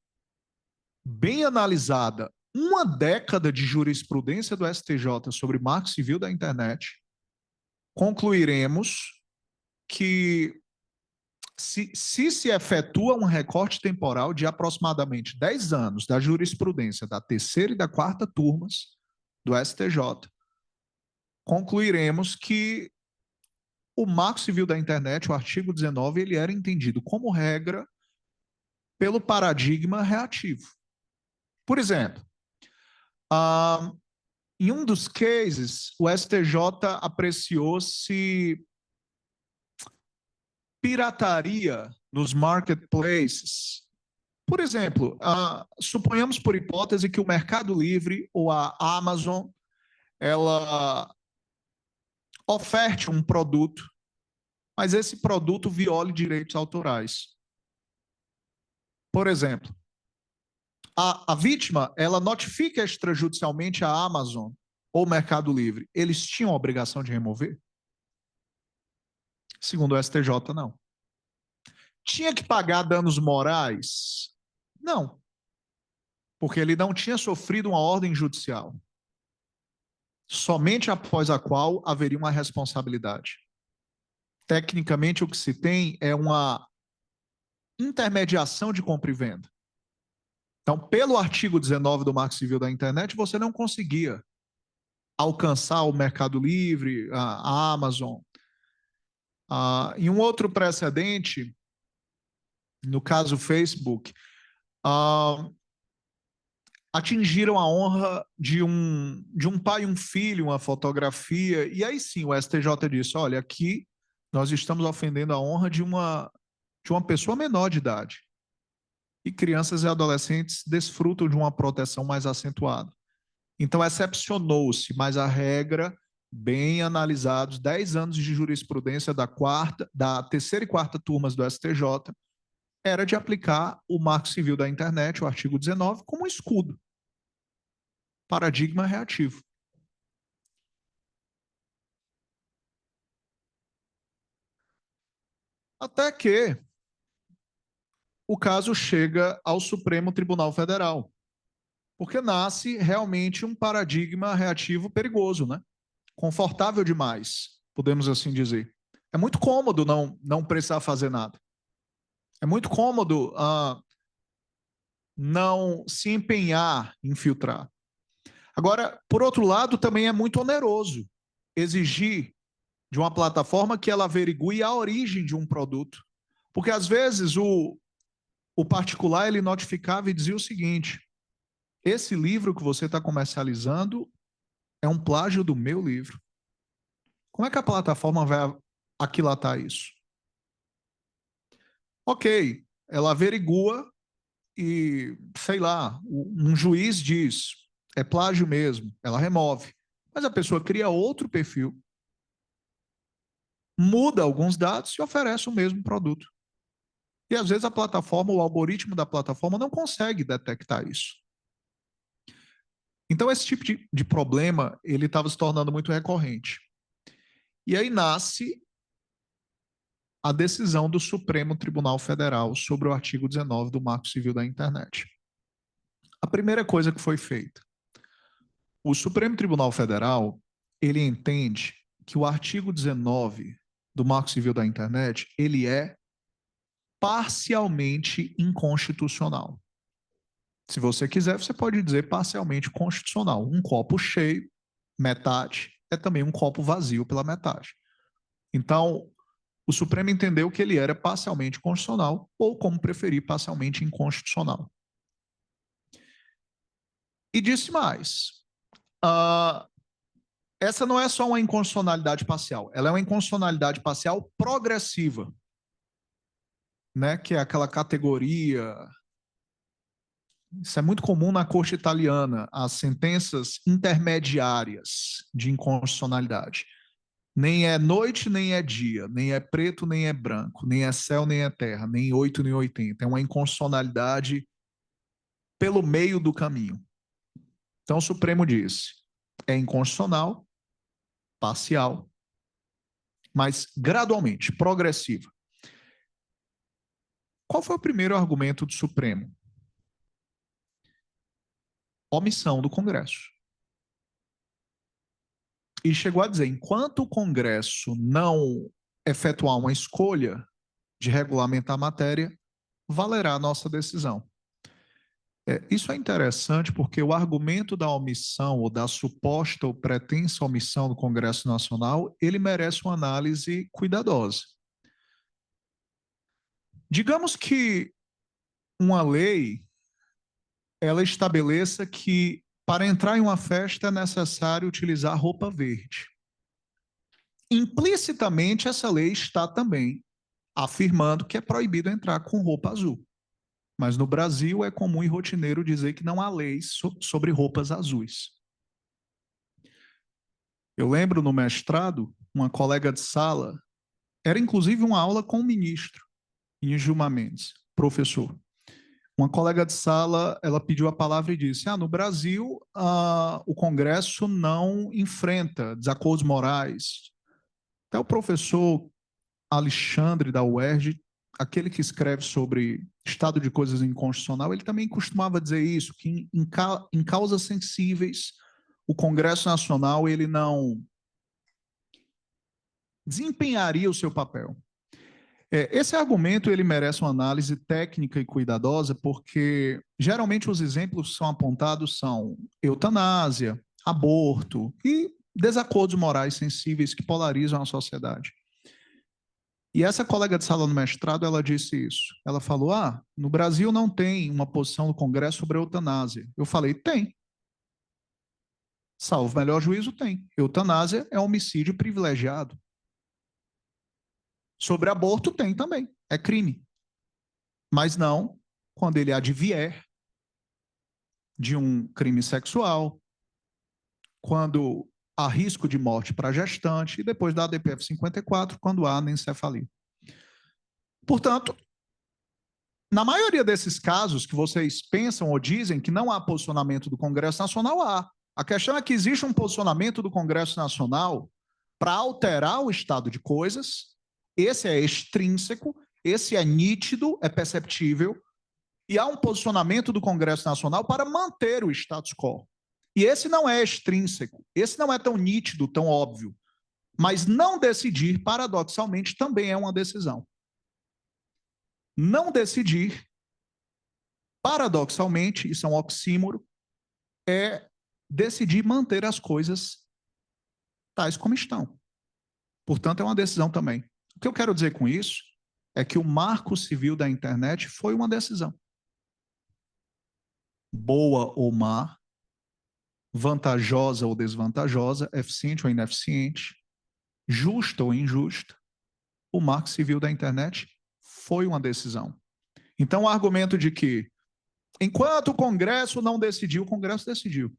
bem analisada, uma década de jurisprudência do STJ sobre marco civil da internet, concluiremos que se efetua um recorte temporal de aproximadamente 10 anos da jurisprudência da terceira e da quarta turmas do STJ, concluiremos que o marco civil da internet, o artigo 19, ele era entendido como regra pelo paradigma reativo. Por exemplo, em um dos cases, o STJ apreciou se pirataria nos marketplaces. Por exemplo, suponhamos por hipótese que o Mercado Livre ou a Amazon, ela oferte um produto, mas esse produto viole direitos autorais. Por exemplo, a vítima, ela notifica extrajudicialmente a Amazon ou o Mercado Livre. Eles tinham a obrigação de remover? Segundo o STJ, não. Tinha que pagar danos morais? Não. Porque ele não tinha sofrido uma ordem judicial. Somente após a qual haveria uma responsabilidade. Tecnicamente, o que se tem é uma intermediação de compra e venda. Então, pelo artigo 19 do Marco Civil da Internet, você não conseguia alcançar o Mercado Livre, a Amazon. Em um outro precedente, no caso Facebook, atingiram a honra de um pai e um filho, uma fotografia, e aí sim o STJ disse, olha, aqui nós estamos ofendendo a honra de uma pessoa menor de idade. E crianças e adolescentes desfrutam de uma proteção mais acentuada. Então, excepcionou-se, mas a regra, bem analisados, 10 anos de jurisprudência da terceira e quarta turmas do STJ, era de aplicar o Marco Civil da Internet, o artigo 19, como um escudo. Paradigma reativo. Até que o caso chega ao Supremo Tribunal Federal, porque nasce realmente um paradigma reativo perigoso, né? Confortável demais, podemos assim dizer. É muito cômodo não precisar fazer nada. É muito cômodo não se empenhar em filtrar. Agora, por outro lado, também é muito oneroso exigir de uma plataforma que ela averigue a origem de um produto. Porque, às vezes, o particular ele notificava e dizia o seguinte, esse livro que você está comercializando é um plágio do meu livro. Como é que a plataforma vai aquilatar isso? Ok, ela averigua e, sei lá, um juiz diz, é plágio mesmo, ela remove. Mas a pessoa cria outro perfil, muda alguns dados e oferece o mesmo produto. E às vezes a plataforma, o algoritmo da plataforma não consegue detectar isso. Então esse tipo de problema, ele estava se tornando muito recorrente. E aí nasce a decisão do Supremo Tribunal Federal sobre o artigo 19 do Marco Civil da Internet. A primeira coisa que foi feita, o Supremo Tribunal Federal, ele entende que o artigo 19 do Marco Civil da Internet, ele é parcialmente inconstitucional. Se você quiser, você pode dizer parcialmente constitucional. Um copo cheio, metade, é também um copo vazio pela metade. Então, o Supremo entendeu que ele era parcialmente constitucional, ou, como preferir, parcialmente inconstitucional. E disse mais, essa não é só uma inconstitucionalidade parcial, ela é uma inconstitucionalidade parcial progressiva, né, que é aquela categoria. Isso é muito comum na corte italiana, as sentenças intermediárias de inconstitucionalidade. Nem é noite, nem é dia, nem é preto, nem é branco, nem é céu, nem é terra, nem 8, nem 80. É uma inconstitucionalidade pelo meio do caminho. Então, o Supremo disse, é inconstitucional, parcial, mas gradualmente, progressiva. Qual foi o primeiro argumento do Supremo? Omissão do Congresso. E chegou a dizer, enquanto o Congresso não efetuar uma escolha de regulamentar a matéria, valerá a nossa decisão. Isso é interessante porque o argumento da omissão ou da suposta ou pretensa omissão do Congresso Nacional, ele merece uma análise cuidadosa. Digamos que uma lei, ela estabeleça que para entrar em uma festa é necessário utilizar roupa verde. Implicitamente, essa lei está também afirmando que é proibido entrar com roupa azul. Mas no Brasil é comum e rotineiro dizer que não há leis sobre roupas azuis. Eu lembro no mestrado, uma colega de sala, era inclusive uma aula com o ministro, Gilmar Mendes, professor. Uma colega de sala, ela pediu a palavra e disse, no Brasil, o Congresso não enfrenta desacordos morais. Até o professor Alexandre da UERJ, aquele que escreve sobre estado de coisas inconstitucional, ele também costumava dizer isso, que em causas sensíveis, o Congresso Nacional ele não desempenharia o seu papel. Esse argumento ele merece uma análise técnica e cuidadosa, porque geralmente os exemplos que são apontados são eutanásia, aborto e desacordos morais sensíveis que polarizam a sociedade. E essa colega de sala no mestrado, ela disse isso. Ela falou, no Brasil não tem uma posição do Congresso sobre a eutanásia. Eu falei, tem. Salvo melhor juízo, tem. Eutanásia é homicídio privilegiado. Sobre aborto, tem também. É crime. Mas não quando ele advier de um crime sexual, quando há risco de morte para a gestante e depois da ADPF 54, quando há anencefalia. Portanto, na maioria desses casos que vocês pensam ou dizem que não há posicionamento do Congresso Nacional, há. A questão é que existe um posicionamento do Congresso Nacional para alterar o estado de coisas. Esse é extrínseco, esse é nítido, é perceptível, e há um posicionamento do Congresso Nacional para manter o status quo. E esse não é extrínseco, esse não é tão nítido, tão óbvio. Mas não decidir, paradoxalmente, também é uma decisão. Não decidir, paradoxalmente, isso é um oxímoro, é decidir manter as coisas tais como estão. Portanto, é uma decisão também. O que eu quero dizer com isso é que o marco civil da internet foi uma decisão. Boa ou má, vantajosa ou desvantajosa, eficiente ou ineficiente, justa ou injusta, o marco civil da internet foi uma decisão. Então, o argumento de que, enquanto o Congresso não decidiu, o Congresso decidiu.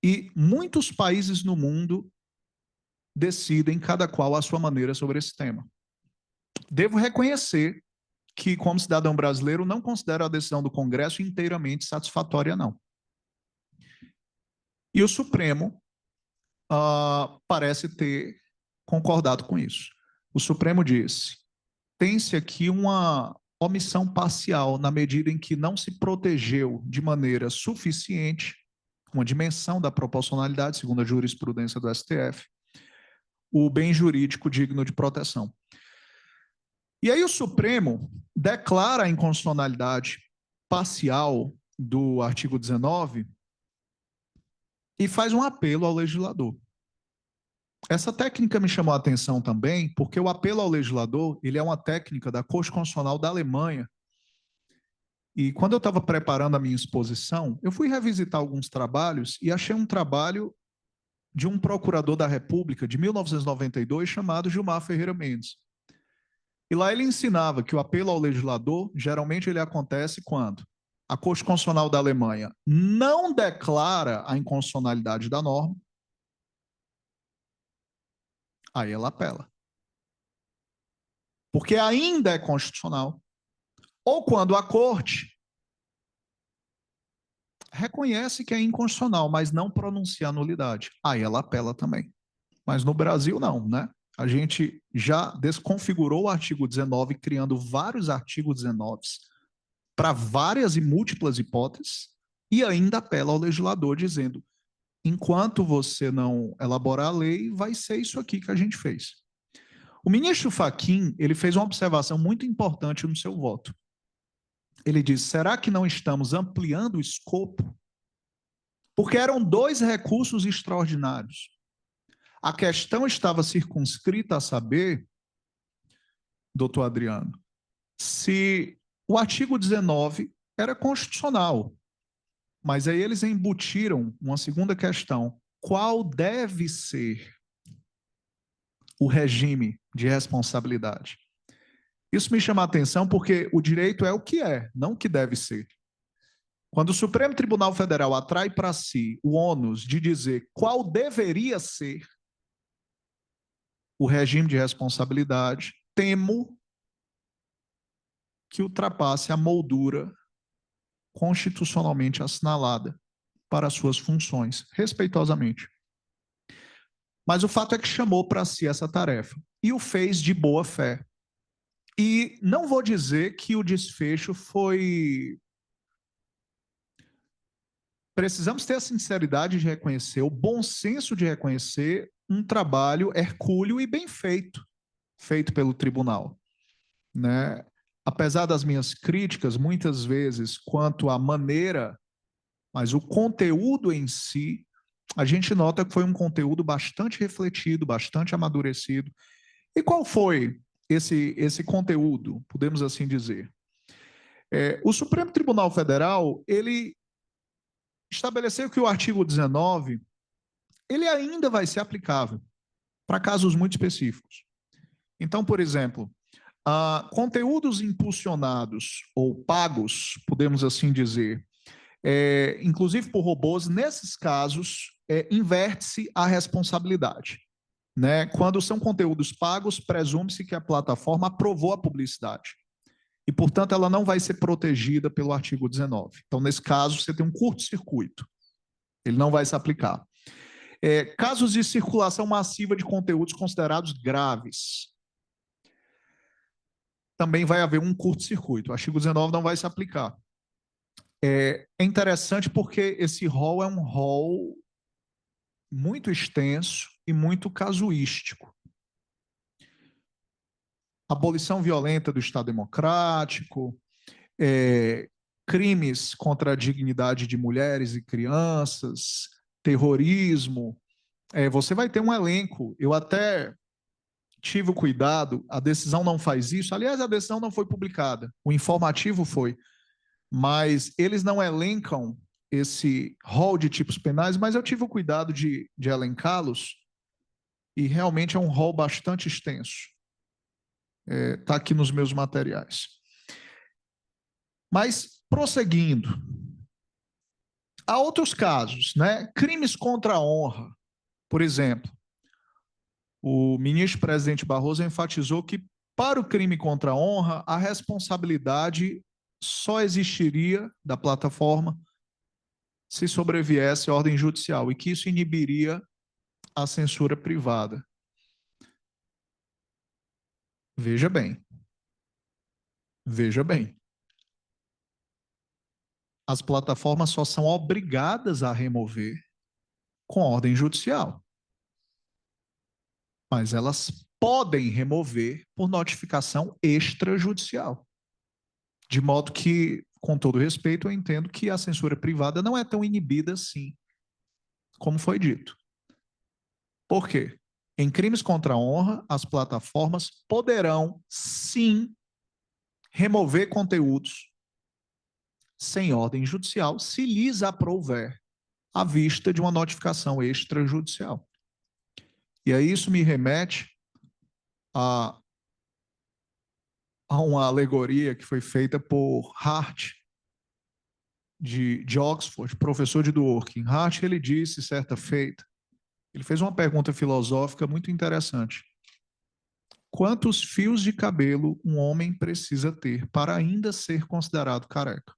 E muitos países no mundo decidem cada qual a sua maneira sobre esse tema. Devo reconhecer que, como cidadão brasileiro, não considero a decisão do Congresso inteiramente satisfatória, não. E o Supremo parece ter concordado com isso. O Supremo disse, tem-se aqui uma omissão parcial na medida em que não se protegeu de maneira suficiente, uma dimensão da proporcionalidade, segundo a jurisprudência do STF, o bem jurídico digno de proteção. E aí o Supremo declara a inconstitucionalidade parcial do artigo 19 e faz um apelo ao legislador. Essa técnica me chamou a atenção também, porque o apelo ao legislador, ele é uma técnica da Corte Constitucional da Alemanha. E quando eu estava preparando a minha exposição, eu fui revisitar alguns trabalhos e achei um trabalho de um procurador da República de 1992 chamado Gilmar Ferreira Mendes. E lá ele ensinava que o apelo ao legislador, geralmente ele acontece quando a Corte Constitucional da Alemanha não declara a inconstitucionalidade da norma, aí ela apela. Porque ainda é constitucional. Ou quando a Corte reconhece que é inconstitucional, mas não pronuncia a nulidade, aí ela apela também. Mas no Brasil não, né? A gente já desconfigurou o artigo 19, criando vários artigos 19 para várias e múltiplas hipóteses, e ainda apela ao legislador dizendo, enquanto você não elaborar a lei, vai ser isso aqui que a gente fez. O ministro Fachin, ele fez uma observação muito importante no seu voto. Ele disse, será que não estamos ampliando o escopo? Porque eram 2 recursos extraordinários. A questão estava circunscrita a saber, doutor Adriano, se o artigo 19 era constitucional. Mas aí eles embutiram uma segunda questão. Qual deve ser o regime de responsabilidade? Isso me chama a atenção porque o direito é o que é, não o que deve ser. Quando o Supremo Tribunal Federal atrai para si o ônus de dizer qual deveria ser o regime de responsabilidade, temo que ultrapasse a moldura constitucionalmente assinalada para suas funções, respeitosamente. Mas o fato é que chamou para si essa tarefa e o fez de boa fé. E não vou dizer que o desfecho foi... Precisamos ter a sinceridade de reconhecer, o bom senso de reconhecer um trabalho hercúleo e bem feito, feito pelo tribunal, né? Apesar das minhas críticas, muitas vezes, quanto à maneira, mas o conteúdo em si, a gente nota que foi um conteúdo bastante refletido, bastante amadurecido. E qual foi esse conteúdo, podemos assim dizer? O Supremo Tribunal Federal, ele estabeleceu que o artigo 19, ele ainda vai ser aplicável para casos muito específicos. Então, por exemplo, conteúdos impulsionados ou pagos, podemos assim dizer, inclusive por robôs, nesses casos, inverte-se a responsabilidade, né? Quando são conteúdos pagos, presume-se que a plataforma aprovou a publicidade e, portanto, ela não vai ser protegida pelo artigo 19. Então, nesse caso, você tem um curto-circuito. Ele não vai se aplicar. Casos de circulação massiva de conteúdos considerados graves, também vai haver um curto-circuito. O artigo 19 não vai se aplicar. É interessante porque esse rol é um rol muito extenso e muito casuístico. Abolição violenta do Estado Democrático, crimes contra a dignidade de mulheres e crianças, terrorismo. Você vai ter um elenco. Eu até tive o cuidado, a decisão não faz isso. Aliás, a decisão não foi publicada, o informativo foi. Mas eles não elencam esse rol de tipos penais, mas eu tive o cuidado de elencá-los e realmente é um rol bastante extenso. Está aqui nos meus materiais. Mas, prosseguindo, há outros casos, né? Crimes contra a honra, por exemplo. O ministro-presidente Barroso enfatizou que, para o crime contra a honra, a responsabilidade só existiria da plataforma se sobreviesse a ordem judicial e que isso inibiria a censura privada. Veja bem. Veja bem. As plataformas só são obrigadas a remover com ordem judicial. Mas elas podem remover por notificação extrajudicial. De modo que, com todo respeito, eu entendo que a censura privada não é tão inibida assim, como foi dito. Por quê? Em crimes contra a honra, as plataformas poderão, sim, remover conteúdos sem ordem judicial, se lhes aprouver, à vista de uma notificação extrajudicial. E aí isso me remete a uma alegoria que foi feita por Hart, de Oxford, professor de Dworkin. Hart, ele disse, certa feita, ele fez uma pergunta filosófica muito interessante. Quantos fios de cabelo um homem precisa ter para ainda ser considerado careca?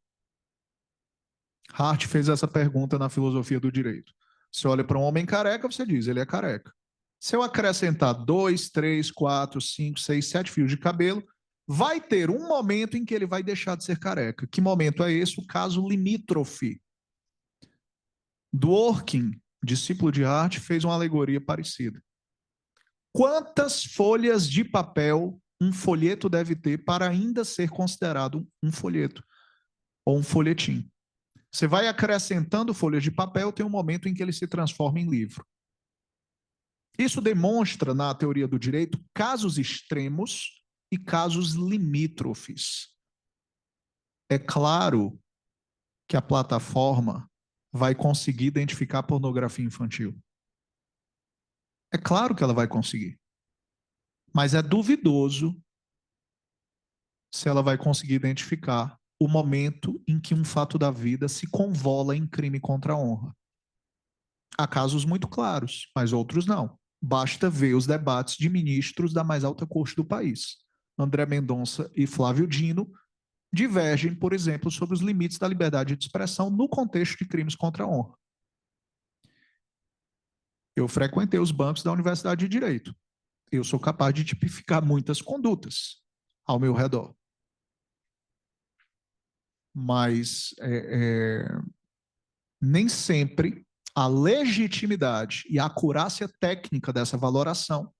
Hart fez essa pergunta na filosofia do direito. Você olha para um homem careca, você diz, ele é careca. Se eu acrescentar 2, 3, 4, 5, 6, 7 fios de cabelo, vai ter um momento em que ele vai deixar de ser careca. Que momento é esse? O caso limítrofe. Dworkin, discípulo de Hart, fez uma alegoria parecida. Quantas folhas de papel um folheto deve ter para ainda ser considerado um folheto ou um folhetim? Você vai acrescentando folhas de papel, tem um momento em que ele se transforma em livro. Isso demonstra, na teoria do direito, casos extremos e casos limítrofes. É claro que a plataforma vai conseguir identificar pornografia infantil. É claro que ela vai conseguir. Mas é duvidoso se ela vai conseguir identificar o momento em que um fato da vida se convola em crime contra a honra. Há casos muito claros, mas outros não. Basta ver os debates de ministros da mais alta corte do país. André Mendonça e Flávio Dino divergem, por exemplo, sobre os limites da liberdade de expressão no contexto de crimes contra a honra. Eu frequentei os bancos da Universidade de Direito. Eu sou capaz de tipificar muitas condutas ao meu redor. Mas nem sempre a legitimidade e a acurácia técnica dessa valoração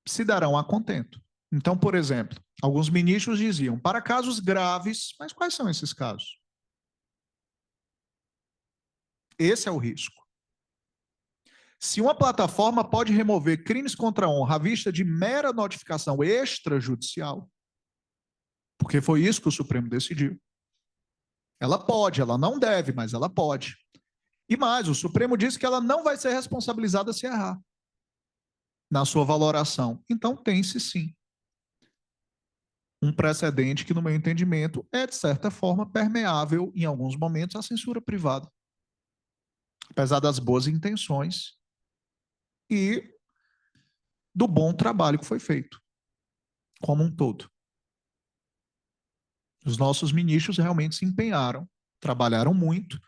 se darão a contento. Então, por exemplo, alguns ministros diziam, para casos graves, mas quais são esses casos? Esse é o risco. Se uma plataforma pode remover crimes contra a honra à vista de mera notificação extrajudicial, porque foi isso que o Supremo decidiu, ela pode, ela não deve, mas ela pode. E mais, o Supremo disse que ela não vai ser responsabilizada se errar na sua valoração. Então, tem-se sim um precedente que, no meu entendimento, é, de certa forma, permeável, em alguns momentos, à censura privada. Apesar das boas intenções e do bom trabalho que foi feito, como um todo. Os nossos ministros realmente se empenharam, trabalharam muito,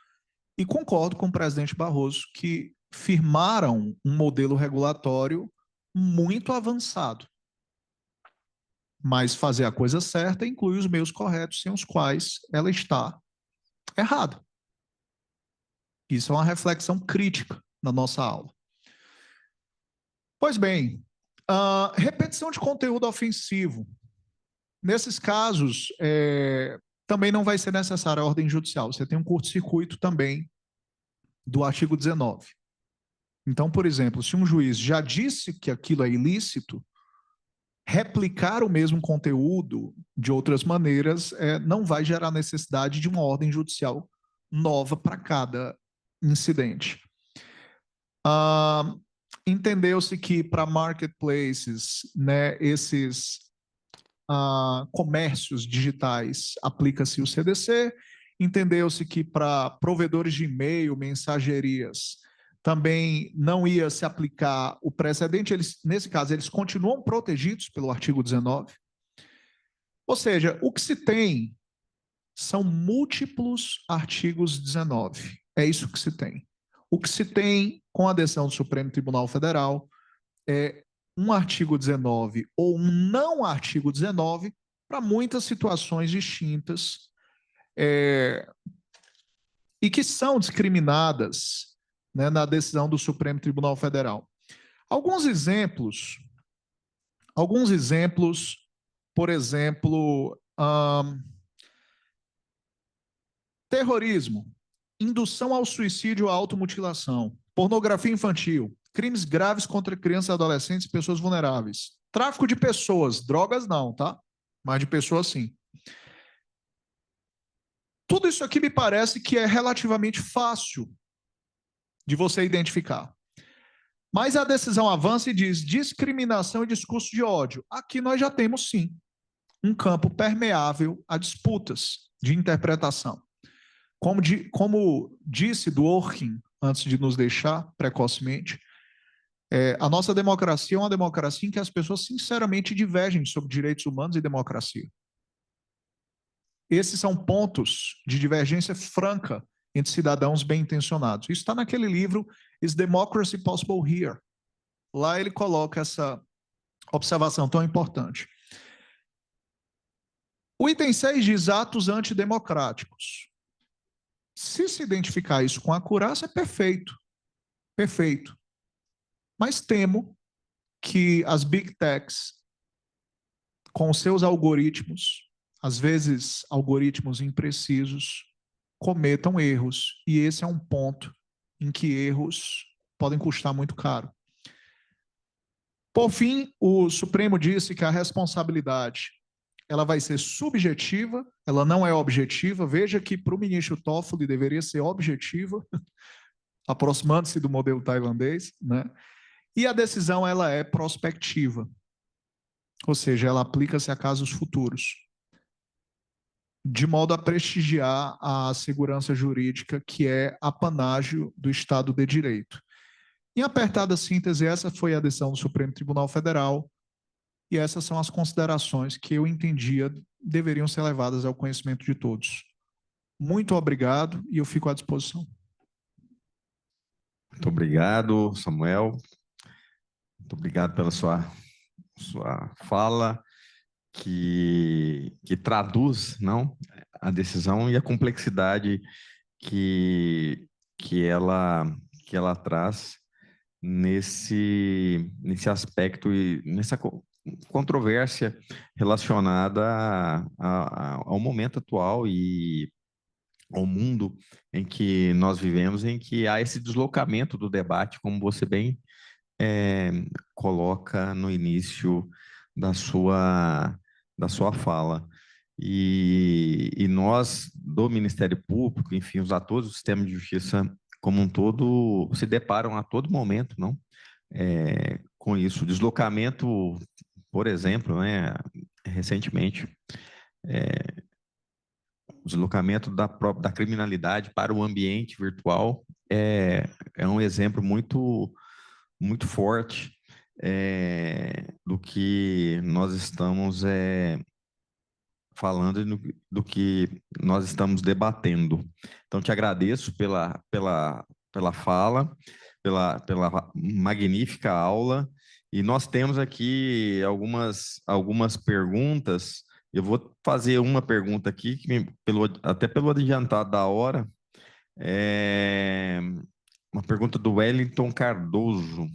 e concordo com o presidente Barroso que firmaram um modelo regulatório muito avançado. Mas fazer a coisa certa inclui os meios corretos, sem os quais ela está errada. Isso é uma reflexão crítica na nossa aula. Pois bem, repetição de conteúdo ofensivo. Nesses casos, também não vai ser necessária a ordem judicial. Você tem um curto-circuito também do artigo 19. Então, por exemplo, se um juiz já disse que aquilo é ilícito, replicar o mesmo conteúdo de outras maneiras não vai gerar necessidade de uma ordem judicial nova para cada incidente. Entendeu-se que para marketplaces, né, esses comércios digitais, aplica-se o CDC. Entendeu-se que para provedores de e-mail, mensagerias, também não ia se aplicar o precedente. Nesse caso, eles continuam protegidos pelo artigo 19. Ou seja, o que se tem são múltiplos artigos 19. É isso que se tem. O que se tem com a decisão do Supremo Tribunal Federal é um artigo 19 ou um não artigo 19 para muitas situações distintas e que são discriminadas, né, na decisão do Supremo Tribunal Federal. Alguns exemplos, por exemplo, terrorismo, indução ao suicídio ou automutilação, pornografia infantil, crimes graves contra crianças, adolescentes e pessoas vulneráveis, tráfico de pessoas, drogas não, tá? Mas de pessoas sim. isso aqui me parece que é relativamente fácil de você identificar. Mas a decisão avança e diz discriminação e discurso de ódio. Aqui nós já temos, sim, um campo permeável a disputas de interpretação. Como disse Dworkin, antes de nos deixar precocemente, a nossa democracia é uma democracia em que as pessoas sinceramente divergem sobre direitos humanos e democracia. Esses são pontos de divergência franca entre cidadãos bem-intencionados. Isso está naquele livro Is Democracy Possible Here? Lá ele coloca essa observação tão importante. O item 6 diz atos antidemocráticos. Se se identificar isso com acurácia, é perfeito. Perfeito. Mas temo que as Big Techs, com seus algoritmos, às vezes algoritmos imprecisos, cometam erros. E esse é um ponto em que erros podem custar muito caro. Por fim, o Supremo disse que a responsabilidade ela vai ser subjetiva, ela não é objetiva. Veja que para o ministro Toffoli deveria ser objetiva, aproximando-se do modelo tailandês, né? E a decisão ela é prospectiva, ou seja, ela aplica-se a casos futuros, de modo a prestigiar a segurança jurídica, que é apanágio do Estado de Direito. Em apertada síntese, essa foi a decisão do Supremo Tribunal Federal, e essas são as considerações que eu entendia deveriam ser levadas ao conhecimento de todos. Muito obrigado e eu fico à disposição. Muito obrigado, Samuel. Muito obrigado pela sua fala, que traduz, não, a decisão e a complexidade que ela traz nesse aspecto e nessa controvérsia relacionada ao momento atual e ao mundo em que nós vivemos, em que há esse deslocamento do debate, como você bem coloca no início da sua fala. E nós, do Ministério Público, enfim, os atores do sistema de justiça como um todo, se deparam a todo momento, não? Com isso. Deslocamento, por exemplo, né, recentemente, o deslocamento da criminalidade para o ambiente virtual é um exemplo muito forte do que nós estamos falando e do que nós estamos debatendo. Então, te agradeço pela fala, pela magnífica aula, e nós temos aqui algumas perguntas. Eu vou fazer uma pergunta aqui, até pelo adiantado da hora, uma pergunta do Wellington Cardoso,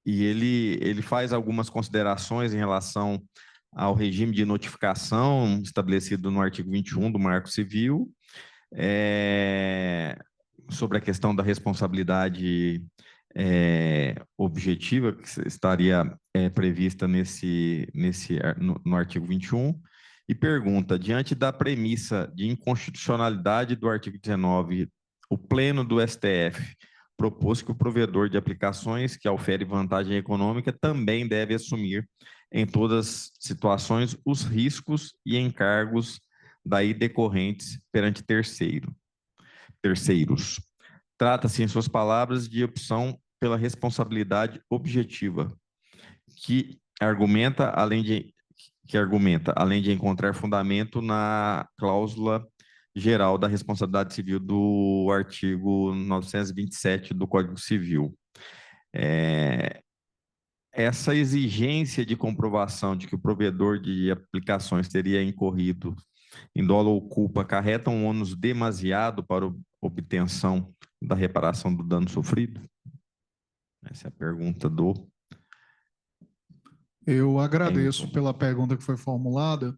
e ele faz algumas considerações em relação ao regime de notificação estabelecido no artigo 21 do Marco Civil, sobre a questão da responsabilidade objetiva que estaria prevista no artigo 21, e pergunta: diante da premissa de inconstitucionalidade do artigo 19, o Pleno do STF propôs que o provedor de aplicações que aufere vantagem econômica também deve assumir, em todas as situações, os riscos e encargos daí decorrentes perante terceiros. Trata-se, em suas palavras, de opção pela responsabilidade objetiva, que argumenta, além de encontrar fundamento na cláusula geral da responsabilidade civil do artigo 927 do Código Civil. Essa exigência de comprovação de que o provedor de aplicações teria incorrido em dolo ou culpa acarreta um ônus demasiado para a obtenção da reparação do dano sofrido? Essa é a pergunta do... Eu agradeço pela pergunta que foi formulada.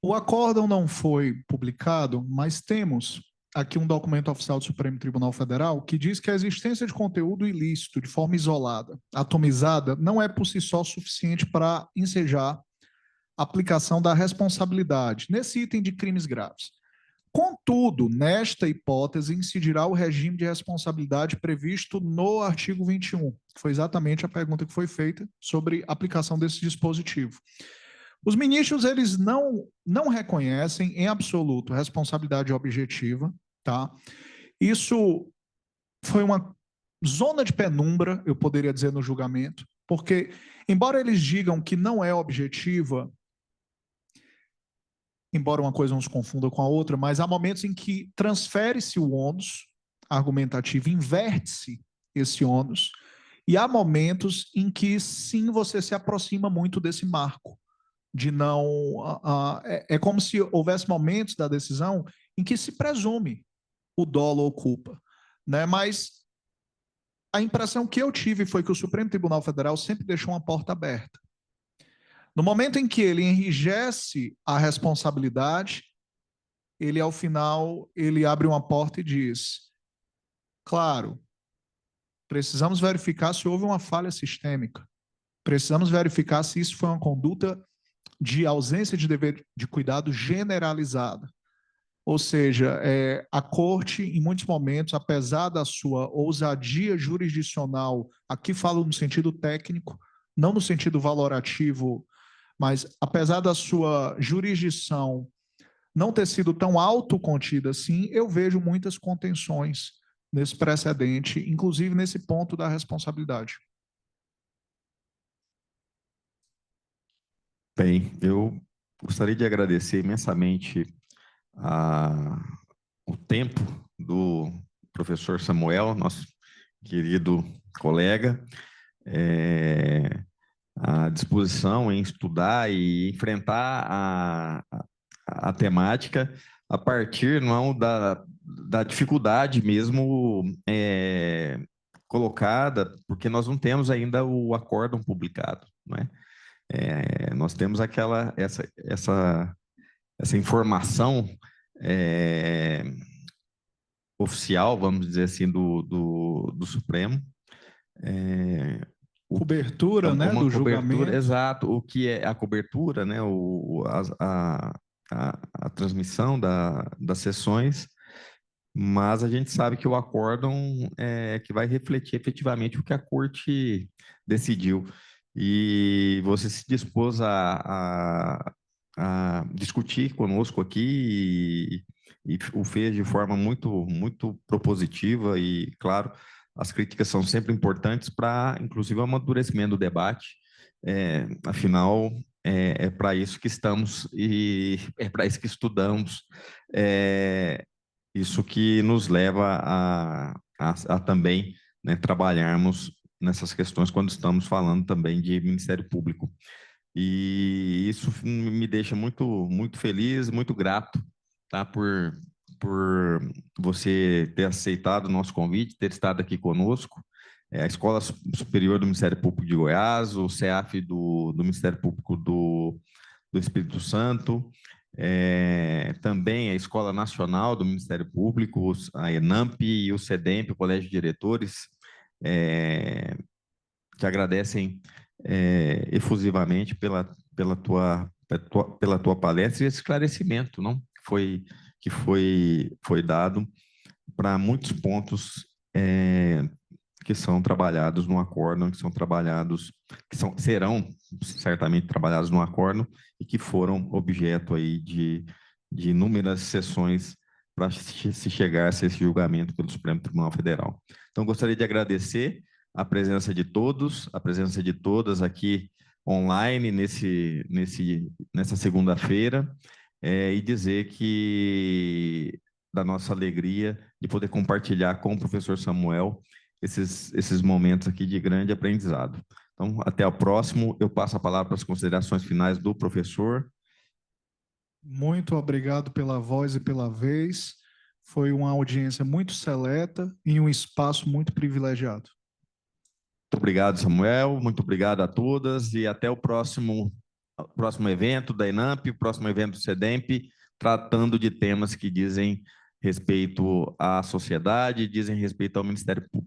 O acórdão não foi publicado, mas temos aqui um documento oficial do Supremo Tribunal Federal que diz que a existência de conteúdo ilícito de forma isolada, atomizada, não é por si só suficiente para ensejar aplicação da responsabilidade nesse item de crimes graves. Contudo, nesta hipótese, incidirá o regime de responsabilidade previsto no artigo 21. Foi exatamente a pergunta que foi feita sobre a aplicação desse dispositivo. Os ministros, eles não reconhecem em absoluto responsabilidade objetiva, tá? Isso foi uma zona de penumbra, eu poderia dizer, no julgamento, porque, embora eles digam que não é objetiva, embora uma coisa não se confunda com a outra, mas há momentos em que transfere-se o ônus argumentativo, inverte-se esse ônus, e há momentos em que, sim, você se aproxima muito desse marco, de não... é como se houvesse momentos da decisão em que se presume o dolo ou culpa, né? Mas a impressão que eu tive foi que o Supremo Tribunal Federal sempre deixou uma porta aberta. No momento em que ele enrijece a responsabilidade, ele, ao final, ele abre uma porta e diz, claro, precisamos verificar se houve uma falha sistêmica, precisamos verificar se isso foi uma conduta de ausência de dever de cuidado generalizada. Ou seja, a Corte, em muitos momentos, apesar da sua ousadia jurisdicional, aqui falo no sentido técnico, não no sentido valorativo, mas apesar da sua jurisdição não ter sido tão autocontida assim, eu vejo muitas contenções nesse precedente, inclusive nesse ponto da responsabilidade. Bem, eu gostaria de agradecer imensamente o tempo do professor Samuel, nosso querido colega, a disposição em estudar e enfrentar a temática a partir não da dificuldade mesmo colocada, porque nós não temos ainda o acórdão publicado, não é? Nós temos essa informação oficial, vamos dizer assim, do Supremo. Cobertura, né, do julgamento. Exato, o que é a cobertura, né, a transmissão das sessões, mas a gente sabe que o acórdão é que vai refletir efetivamente o que a Corte decidiu. E você se dispôs a discutir conosco aqui e o fez de forma muito, muito propositiva e, claro, as críticas são sempre importantes para, inclusive, o amadurecimento do debate. Afinal, é para isso que estamos e é para isso que estudamos. Isso que nos leva a também, né, trabalharmos nessas questões quando estamos falando também de Ministério Público. E isso me deixa muito, muito feliz, muito grato, tá, por você ter aceitado o nosso convite, ter estado aqui conosco. A Escola Superior do Ministério Público de Goiás, o CEAF do Ministério Público do Espírito Santo, também a Escola Nacional do Ministério Público, a ENAMP e o SEDEMP, o Colégio de Diretores, te agradecem efusivamente pela tua palestra e esse esclarecimento, não? Que foi dado para muitos pontos que são trabalhados no acórdão, serão certamente trabalhados no acórdão e que foram objeto aí de inúmeras sessões para se chegar a esse julgamento pelo Supremo Tribunal Federal. Então, gostaria de agradecer a presença de todos, a presença de todas aqui online nessa segunda-feira, e dizer que da nossa alegria de poder compartilhar com o professor Samuel esses momentos aqui de grande aprendizado. Então, até o próximo. Eu passo a palavra para as considerações finais do professor. Muito obrigado pela voz e pela vez. Foi uma audiência muito seleta e um espaço muito privilegiado. Muito obrigado, Samuel. Muito obrigado a todas e até o próximo evento da ENAMP, o próximo evento do SEDEMP, tratando de temas que dizem respeito à sociedade, dizem respeito ao Ministério Público.